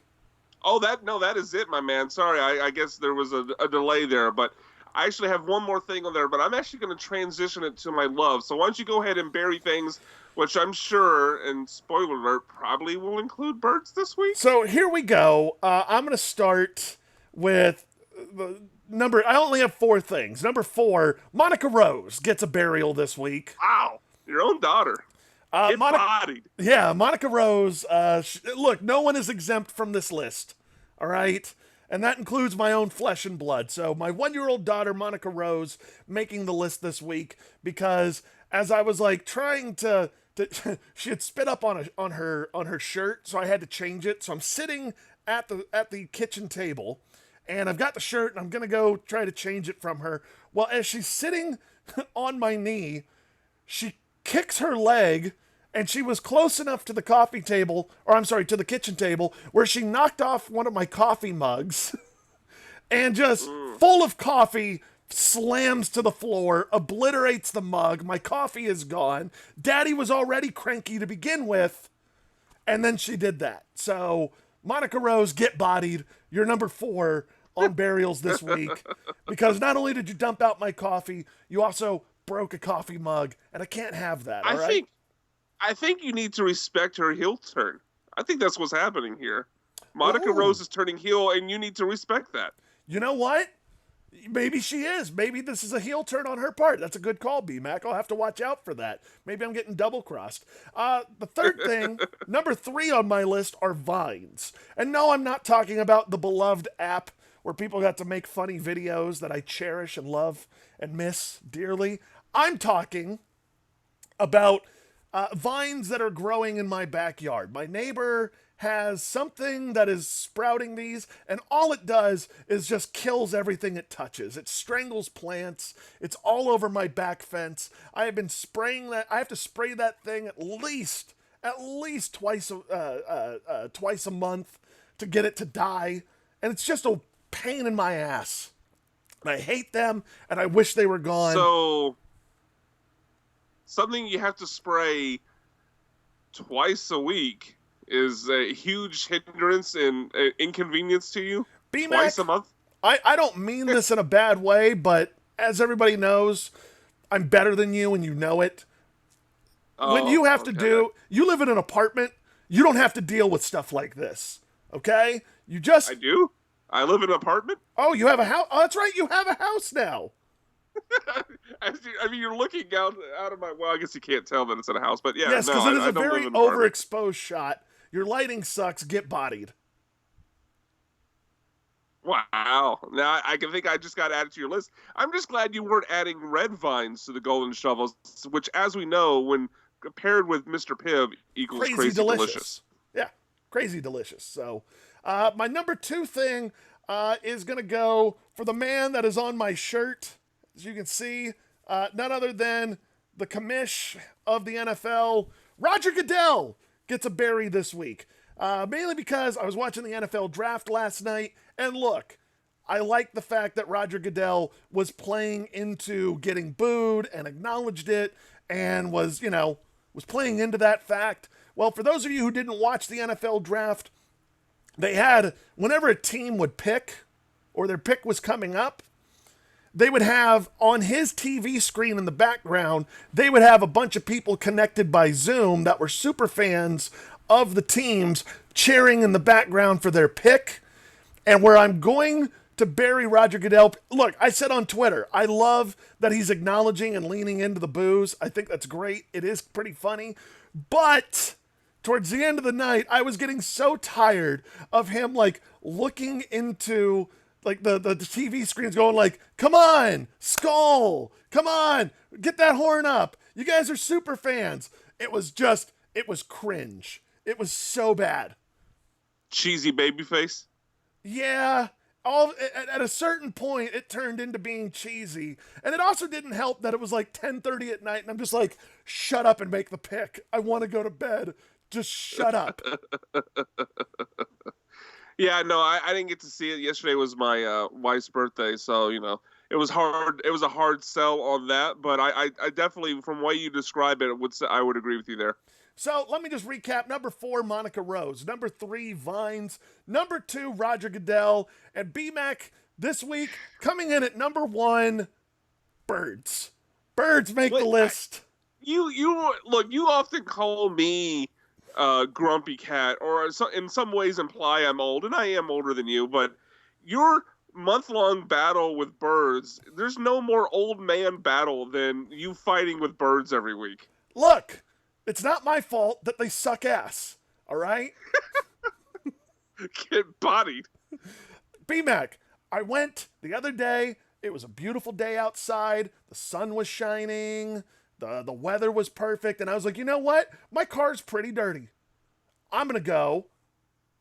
Oh, that is it, my man. Sorry, I guess there was a delay there, but I actually have one more thing on there, but I'm actually going to transition it to my love. So why don't you go ahead and bury things, which I'm sure, and spoiler alert, probably will include birds this week. So here we go. I'm going to start with I only have 4 things. Number 4, Monica Rose gets a burial this week. Wow, your own daughter. Get bodied. Yeah, Monica Rose. Look, no one is exempt from this list. All right? And that includes my own flesh and blood. So my 1-year-old daughter, Monica Rose, making the list this week because as I was like trying to she had spit up on her shirt, so I had to change it. So I'm sitting at the kitchen table, and I've got the shirt, and I'm gonna go try to change it from her. Well, as she's sitting on my knee, she kicks her leg, and she was close enough to the coffee table, or I'm sorry, to the kitchen table, where she knocked off one of my coffee mugs, and just full of coffee, slams to the floor, obliterates the mug. My coffee is gone. Daddy was already cranky to begin with, and then she did that. So, Monica Rose, get bodied. You're number 4 on burials this week, because not only did you dump out my coffee, you also broke a coffee mug, and I can't have that. All right? I think you need to respect her heel turn. I think that's what's happening here. Monica Rose is turning heel, and you need to respect that. You know what? Maybe she is. Maybe this is a heel turn on her part. That's a good call, B-Mac. I'll have to watch out for that. Maybe I'm getting double-crossed. The third thing, number 3 on my list are Vines. And no, I'm not talking about the beloved app where people got to make funny videos that I cherish and love and miss dearly. I'm talking about vines that are growing in my backyard. My neighbor has something that is sprouting these, and all it does is just kills everything it touches. It strangles plants. It's all over my back fence. I have been spraying that. I have to spray that thing at least twice a month to get it to die, and it's just a pain in my ass. And I hate them, and I wish they were gone. So, something you have to spray twice a week is a huge hindrance and inconvenience to you? B-Mac, twice a month? I don't mean this in a bad way, but as everybody knows, I'm better than you and you know it. When you have to you live in an apartment, you don't have to deal with stuff like this, okay? I do? I live in an apartment? Oh, you have a house? Oh, that's right, you have a house now. I mean, you're looking out of my... Well, I guess you can't tell that it's in a house, but yeah. Yes, because it is a very overexposed shot. Your lighting sucks. Get bodied. Wow. Now I can think I just got added to your list. I'm just glad you weren't adding red vines to the golden shovels, which, as we know, when paired with Mr. Pibb, equals crazy delicious. Yeah, crazy delicious. So, my number 2 thing is going to go for the man that is on my shirt. As you can see, none other than the commish of the NFL, Roger Goodell, gets a bury this week. Mainly because I was watching the NFL draft last night, and look, I like the fact that Roger Goodell was playing into getting booed and acknowledged it, and was playing into that fact. Well, for those of you who didn't watch the NFL draft, they had, whenever a team would pick, or their pick was coming up, they would have on his TV screen in the background, they would have a bunch of people connected by Zoom that were super fans of the teams cheering in the background for their pick. And where I'm going to bury Roger Goodell, look, I said on Twitter, I love that he's acknowledging and leaning into the boos. I think that's great. It is pretty funny. But towards the end of the night, I was getting so tired of him like looking into like the TV screen's going like, come on, Skull, come on, get that horn up. You guys are super fans. It was cringe. It was so bad. Cheesy baby face? Yeah. At a certain point, it turned into being cheesy. And it also didn't help that it was like 10:30 at night, and I'm just like, shut up and make the pick. I want to go to bed. Just shut up. Yeah, no, I didn't get to see it. Yesterday was my wife's birthday, so, it was hard. It was a hard sell on that, but I definitely, from the way you describe it, I would agree with you there. So let me just recap. Number 4, Monica Rose. Number 3, Vines. Number 2, Roger Goodell. And B-Mac, this week, coming in at number 1, birds. Birds make the list. You often call me grumpy cat, or in some ways imply I'm old, and I am older than you, but you're month-long battle with birds. There's no more old man battle than you fighting with birds every week. Look, it's not my fault that they suck ass. All right? Get bodied. BMAC, I went the other day. It was a beautiful day outside. The sun was shining. The weather was perfect. And I was like, you know what? My car's pretty dirty. I'm going to go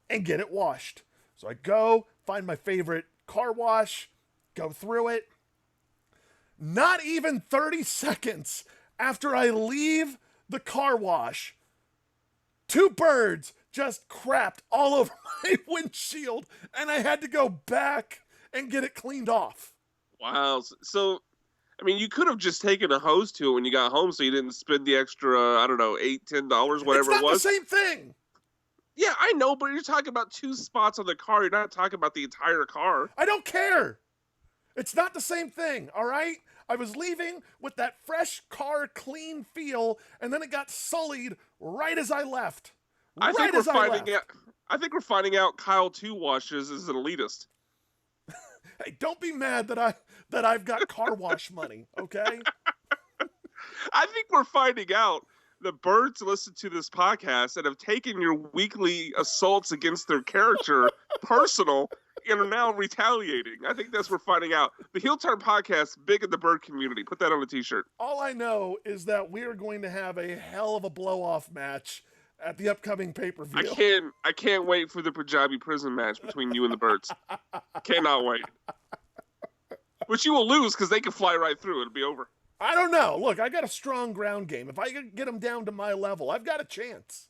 and get it washed. So I go, find my favorite car wash, go through it. Not even 30 seconds after I leave the car wash, 2 birds just crapped all over my windshield, and I had to go back and get it cleaned off. Wow. So, I mean, you could have just taken a hose to it when you got home so you didn't spend the extra, I don't know, $8, $10, whatever it's not it was. the same thing. Yeah, I know, but you're talking about 2 spots on the car. You're not talking about the entire car. I don't care. It's not the same thing, all right? I was leaving with that fresh car clean feel, and then it got sullied right as I left. I think we're finding out Kyle 2 washes is an elitist. Hey, don't be mad that I've got car wash money, okay? I think we're finding out the birds listen to this podcast and have taken your weekly assaults against their character personal and are now retaliating. I think that's what we're finding out. The Heel Turn Podcast, big in the bird community. Put that on a t-shirt. All I know is that we are going to have a hell of a blow-off match at the upcoming pay-per-view. I can't wait for the Punjabi prison match between you and the birds. Cannot wait. Which you will lose because they can fly right through. It'll be over. I don't know. Look, I got a strong ground game. If I can get them down to my level, I've got a chance.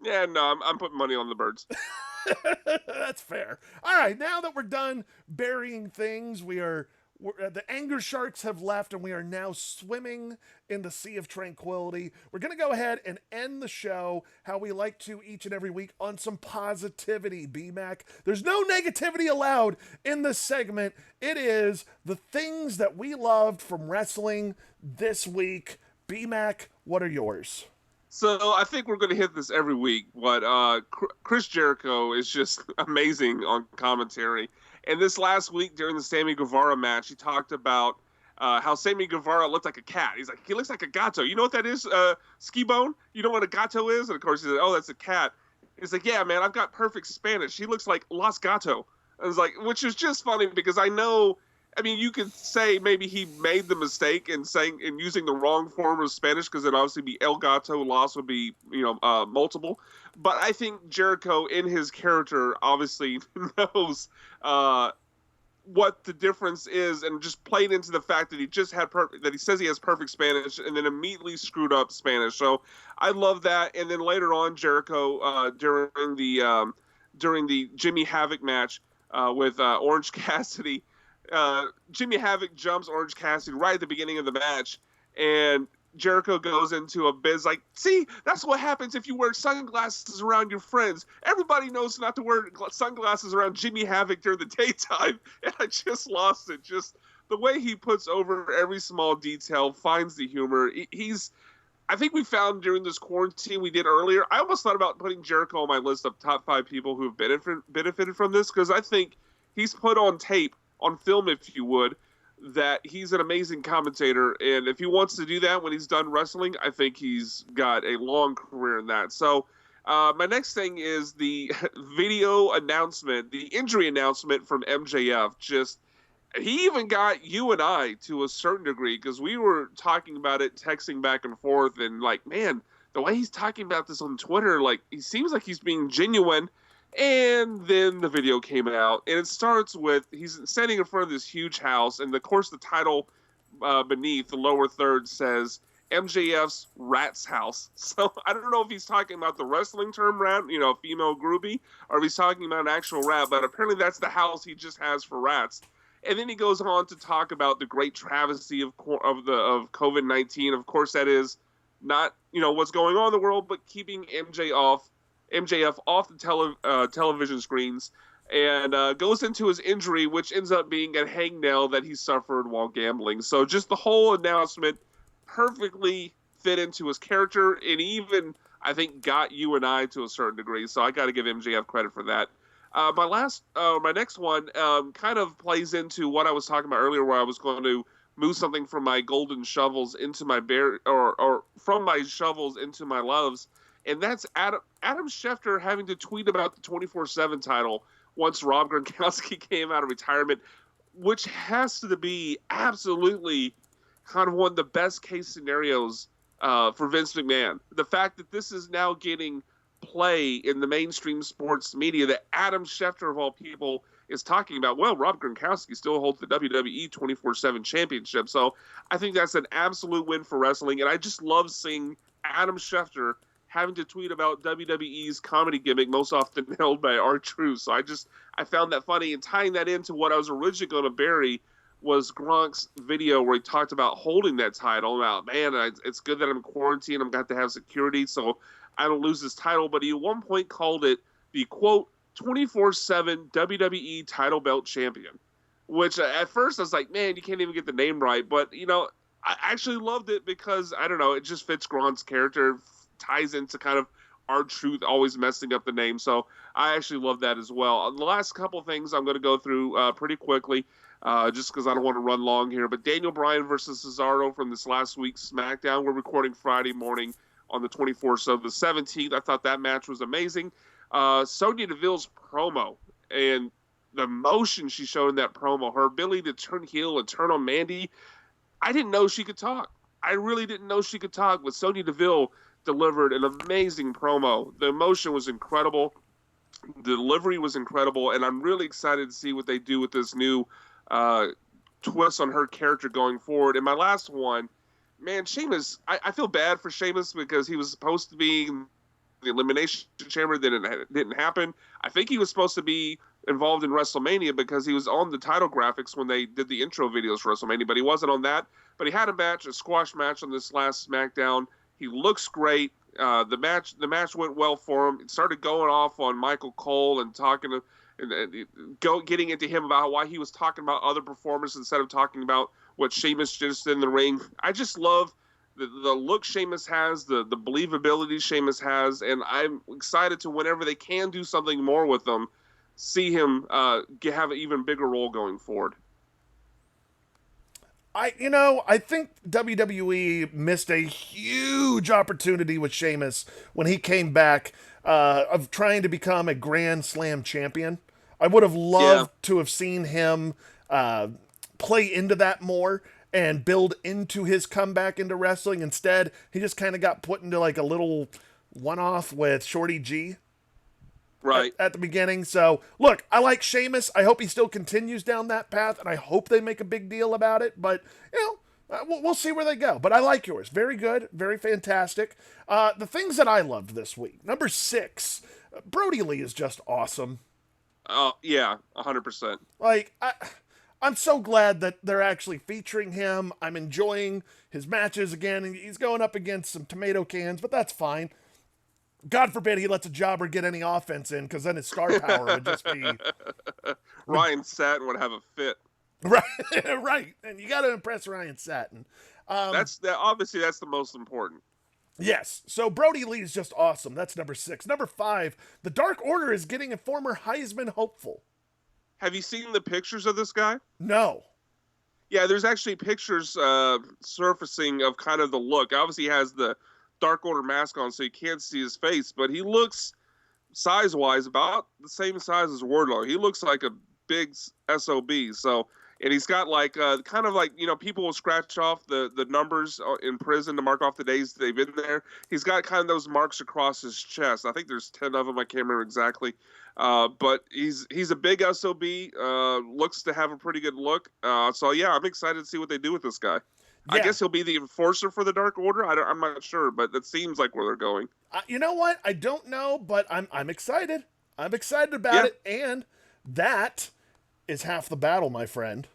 Yeah, no, I'm putting money on the birds. That's fair. All right, now that we're done burying things, the anger sharks have left and we are now swimming in the sea of tranquility. We're going to go ahead and end the show how we like to each and every week on some positivity, BMAC. There's no negativity allowed in this segment. It is the things that we loved from wrestling this week. BMAC, what are yours? So I think we're going to hit this every week, but Chris Jericho is just amazing on commentary. And this last week during the Sammy Guevara match, he talked about how Sammy Guevara looked like a cat. He's like, he looks like a gato. You know what that is, Ski Bone? You know what a gato is? And of course he said, oh, that's a cat. He's like, yeah, man, I've got perfect Spanish. He looks like Los Gato. I was like, which is just funny because I know, I mean, you could say maybe he made the mistake in using the wrong form of Spanish because it'd obviously be El Gato, Los would be, multiple. But I think Jericho, in his character, obviously knows what the difference is, and just played into the fact that he just had that he says he has perfect Spanish, and then immediately screwed up Spanish. So I love that. And then later on, Jericho during the Jimmy Havoc match with Orange Cassidy. Jimmy Havoc jumps Orange Cassidy right at the beginning of the match, and Jericho goes into a biz like, see, that's what happens if you wear sunglasses around your friends. Everybody knows not to wear sunglasses around Jimmy Havoc during the daytime, and I just lost it. Just the way he puts over every small detail, finds the humor. I think we found during this quarantine we did earlier, I almost thought about putting Jericho on my list of top 5 people who have benefited from this, because I think he's put on tape, on film if you would, that he's an amazing commentator, and if he wants to do that when he's done wrestling, I think he's got a long career in that. So my next thing is the video announcement, the injury announcement from MJF. Just, he even got you and I to a certain degree, because we were talking about it, texting back and forth, and like, man, the way he's talking about this on Twitter, like, he seems like he's being genuine. And then the video came out, and it starts with he's standing in front of this huge house, and of course the title beneath the lower third says MJF's Rat's House. So I don't know if he's talking about the wrestling term rat, female groupie, or if he's talking about an actual rat, but apparently that's the house he just has for rats. And then he goes on to talk about the great travesty of COVID-19. Of course, that is not what's going on in the world, but keeping MJF off the television screens, and goes into his injury, which ends up being a hangnail that he suffered while gambling. So just the whole announcement perfectly fit into his character, and even, I think, got you and I to a certain degree. So I got to give MJF credit for that. My next one kind of plays into what I was talking about earlier, where I was going to move something from my golden shovels into my or from my shovels into my loves, and that's Adam Schefter having to tweet about the 24/7 title once Rob Gronkowski came out of retirement, which has to be absolutely kind of one of the best case scenarios for Vince McMahon. The fact that this is now getting play in the mainstream sports media, that Adam Schefter, of all people, is talking about, well, Rob Gronkowski still holds the WWE 24/7 championship. So I think that's an absolute win for wrestling. And I just love seeing Adam Schefter having to tweet about WWE's comedy gimmick, most often held by R-Truth. So I found that funny. And tying that into what I was originally going to bury was Gronk's video where he talked about holding that title. About, man, it's good that I'm quarantined. I'm got to have security so I don't lose this title. But he at one point called it the, quote, 24/7 WWE title belt champion, which at first I was like, man, you can't even get the name right. But, I actually loved it because, I don't know, it just fits Gronk's character, ties into kind of R-Truth always messing up the name. So I actually love that as well. The last couple things I'm going to go through pretty quickly, just because I don't want to run long here. But Daniel Bryan versus Cesaro from this last week's SmackDown. We're recording Friday morning on the 24th, so the 17th. I thought that match was amazing. Sonya Deville's promo and the emotion she showed in that promo, her ability to turn heel and turn on Mandy. I didn't know she could talk. I really didn't know she could talk, but Sonya Deville delivered an amazing promo. The emotion was incredible. The delivery was incredible, and I'm really excited to see what they do with this new twist on her character going forward. And my last one, man, Sheamus, I feel bad for Sheamus because he was supposed to be in the Elimination Chamber, then it didn't happen. I think he was supposed to be involved in WrestleMania because he was on the title graphics when they did the intro videos for WrestleMania, but he wasn't on that. But he had a squash match on this last SmackDown. He looks great. The match went well for him. It started going off on Michael Cole and getting into him about why he was talking about other performers instead of talking about what Sheamus just did in the ring. I just love the look Sheamus has, the believability Sheamus has, and I'm excited to, whenever they can do something more with him, see him have an even bigger role going forward. I think WWE missed a huge opportunity with Sheamus when he came back of trying to become a Grand Slam champion. I would have loved to have seen him play into that more and build into his comeback into wrestling. Instead, he just kind of got put into like a little one-off with Shorty G. Right. At the beginning. So, look, I like Sheamus. I hope he still continues down that path, and I hope they make a big deal about it. But, we'll see where they go. But I like yours. Very good. Very fantastic. The things that I loved this week. Number 6, Brody Lee is just awesome. Oh, yeah, 100%. Like, I'm so glad that they're actually featuring him. I'm enjoying his matches again. He's going up against some tomato cans, but that's fine. God forbid he lets a jobber get any offense in, because then his star power would just be... Ryan Satin would have a fit. Right, right. And you got to impress Ryan Satin. Obviously, that's the most important. Yes. So Brody Lee is just awesome. That's number 6. Number 5, the Dark Order is getting a former Heisman hopeful. Have you seen the pictures of this guy? No. Yeah, there's actually pictures surfacing of kind of the look. Obviously, he has the Dark Order mask on, so you can't see his face, but he looks, size-wise, about the same size as Wardlow. He looks like a big SOB. So, and he's got like kind of like, people will scratch off the numbers in prison to mark off the days they've been there. He's got kind of those marks across his chest. I think there's 10 of them. I can't remember exactly. But he's a big SOB. Looks to have a pretty good look. So yeah, I'm excited to see what they do with this guy. Yeah. I guess he'll be the enforcer for the Dark Order. I'm not sure, but that seems like where they're going. You know what? I don't know, but I'm excited. I'm excited about it, and that is half the battle, my friend.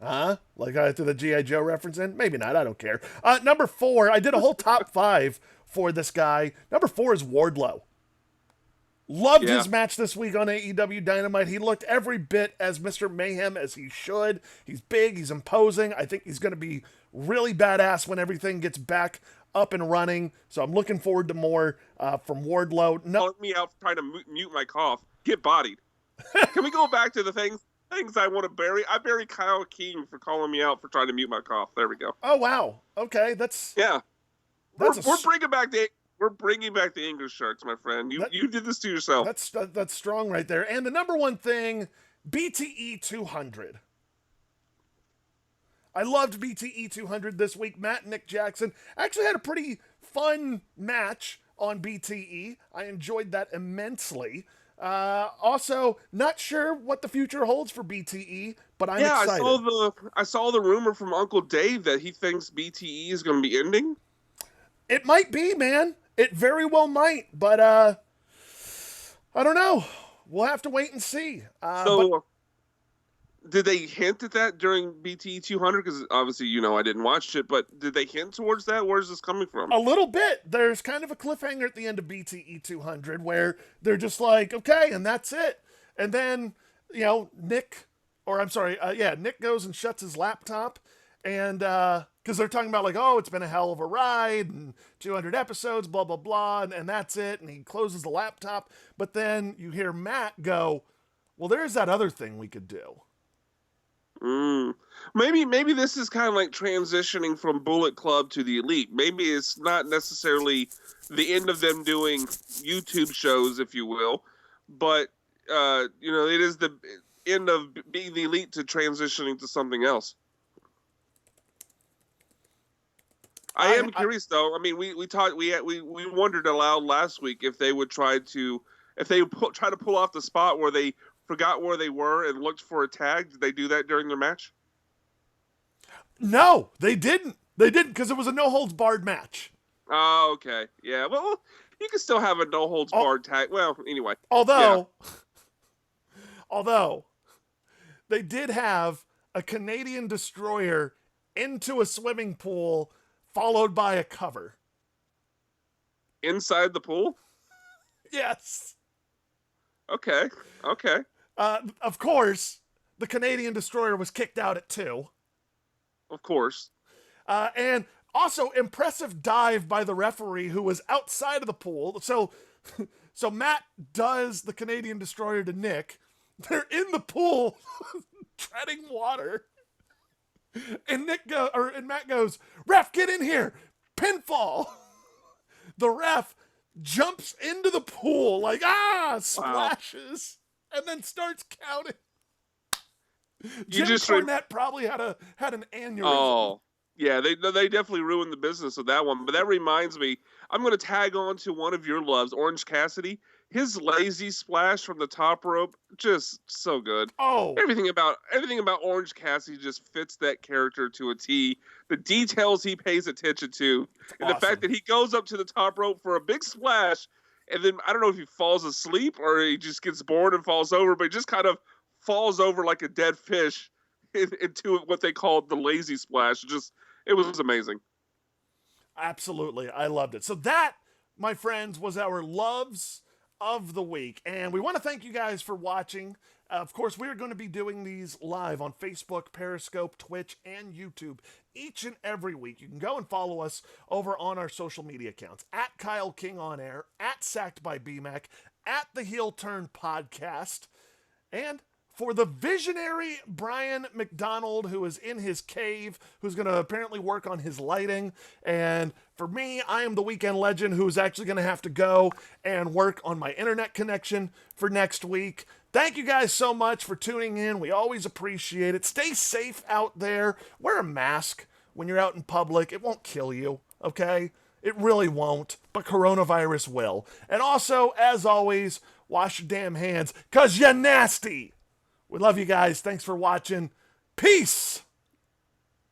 Like I threw the G.I. Joe reference in? Maybe not. I don't care. Number 4, I did a whole top 5 for this guy. Number 4 is Wardlow. Loved Yeah. his match this week on AEW Dynamite. He looked every bit as Mr. Mayhem as he should. He's big, he's imposing. I think he's going to be really badass when everything gets back up and running. So I'm looking forward to more from Wardlow. No, Calling me out for trying to mute my cough. Get bodied. Can we go back to the things I want to bury? I bury Kyle King for calling me out for trying to mute my cough. There we go. oh wow, okay, that's Yeah. That's We're bringing back the English Sharks, my friend. You did this to yourself. that's strong right there. And the number one thing, BTE 200. I loved BTE 200 this week. Matt and Nick Jackson actually had a pretty fun match on BTE. I enjoyed that immensely. Also, not sure what the future holds for BTE, but I'm excited. I saw the rumor from Uncle Dave that he thinks BTE is going to be ending. It might be, man. It very well might, but I don't know. We'll have to wait and see. Did they hint at that during BTE 200? Because obviously, I didn't watch it, but did they hint towards that? Where's this coming from? A little bit. There's kind of a cliffhanger at the end of BTE 200 where they're just like, okay, and that's it. And then, Nick goes and shuts his laptop, and because they're talking about like, oh, it's been a hell of a ride and 200 episodes, blah, blah, blah, and that's it. And he closes the laptop. But then you hear Matt go, well, there's that other thing we could do. Maybe this is kind of like transitioning from Bullet Club to the Elite. Maybe it's not necessarily the end of them doing YouTube shows, if you will, but it is the end of being the Elite to transitioning to something else. I am curious though. I mean, we wondered aloud last week if they would try to pull off the spot where they forgot where they were and looked for a tag. Did they do that during their match? No, they didn't. They didn't because it was a no holds barred match. Oh, okay. Yeah. Well, you can still have a no holds barred tag. Well, anyway. Although they did have a Canadian destroyer into a swimming pool followed by a cover. Inside the pool? Yes. Okay. Of course, the Canadian destroyer was kicked out at 2. Of course. And also, impressive dive by the referee who was outside of the pool. So Matt does the Canadian destroyer to Nick. They're in the pool, treading water. And Matt goes, ref, get in here. Pinfall. The ref jumps into the pool like, splashes, and then starts counting. Jim Cornette probably had an aneurysm. Oh, yeah, they definitely ruined the business of that one. But that reminds me, I'm going to tag on to one of your loves, Orange Cassidy. His lazy splash from the top rope, just so good. Oh, everything about Orange Cassidy just fits that character to a T. The details he pays attention to, and awesome. The fact that he goes up to the top rope for a big splash, and then I don't know if he falls asleep or he just gets bored and falls over, but he just kind of falls over like a dead fish into what they called the lazy splash. It was amazing. Absolutely, I loved it. So that, my friends, was our loves of the week, and we want to thank you guys for watching. Of course, we're going to be doing these live on Facebook, Periscope, Twitch, and YouTube each and every week. You can go and follow us over on our social media accounts at Kyle King on Air, at Sacked by BMAC, at the Heel Turn Podcast, and for the visionary Brian McDonald, who is in his cave, who's going to apparently work on his lighting. And for me, I am the weekend legend who's actually going to have to go and work on my internet connection for next week. Thank you guys so much for tuning in. We always appreciate it. Stay safe out there. Wear a mask when you're out in public. It won't kill you, okay? It really won't, but coronavirus will. And also, as always, wash your damn hands, 'cause you're nasty. We love you guys. Thanks for watching. Peace.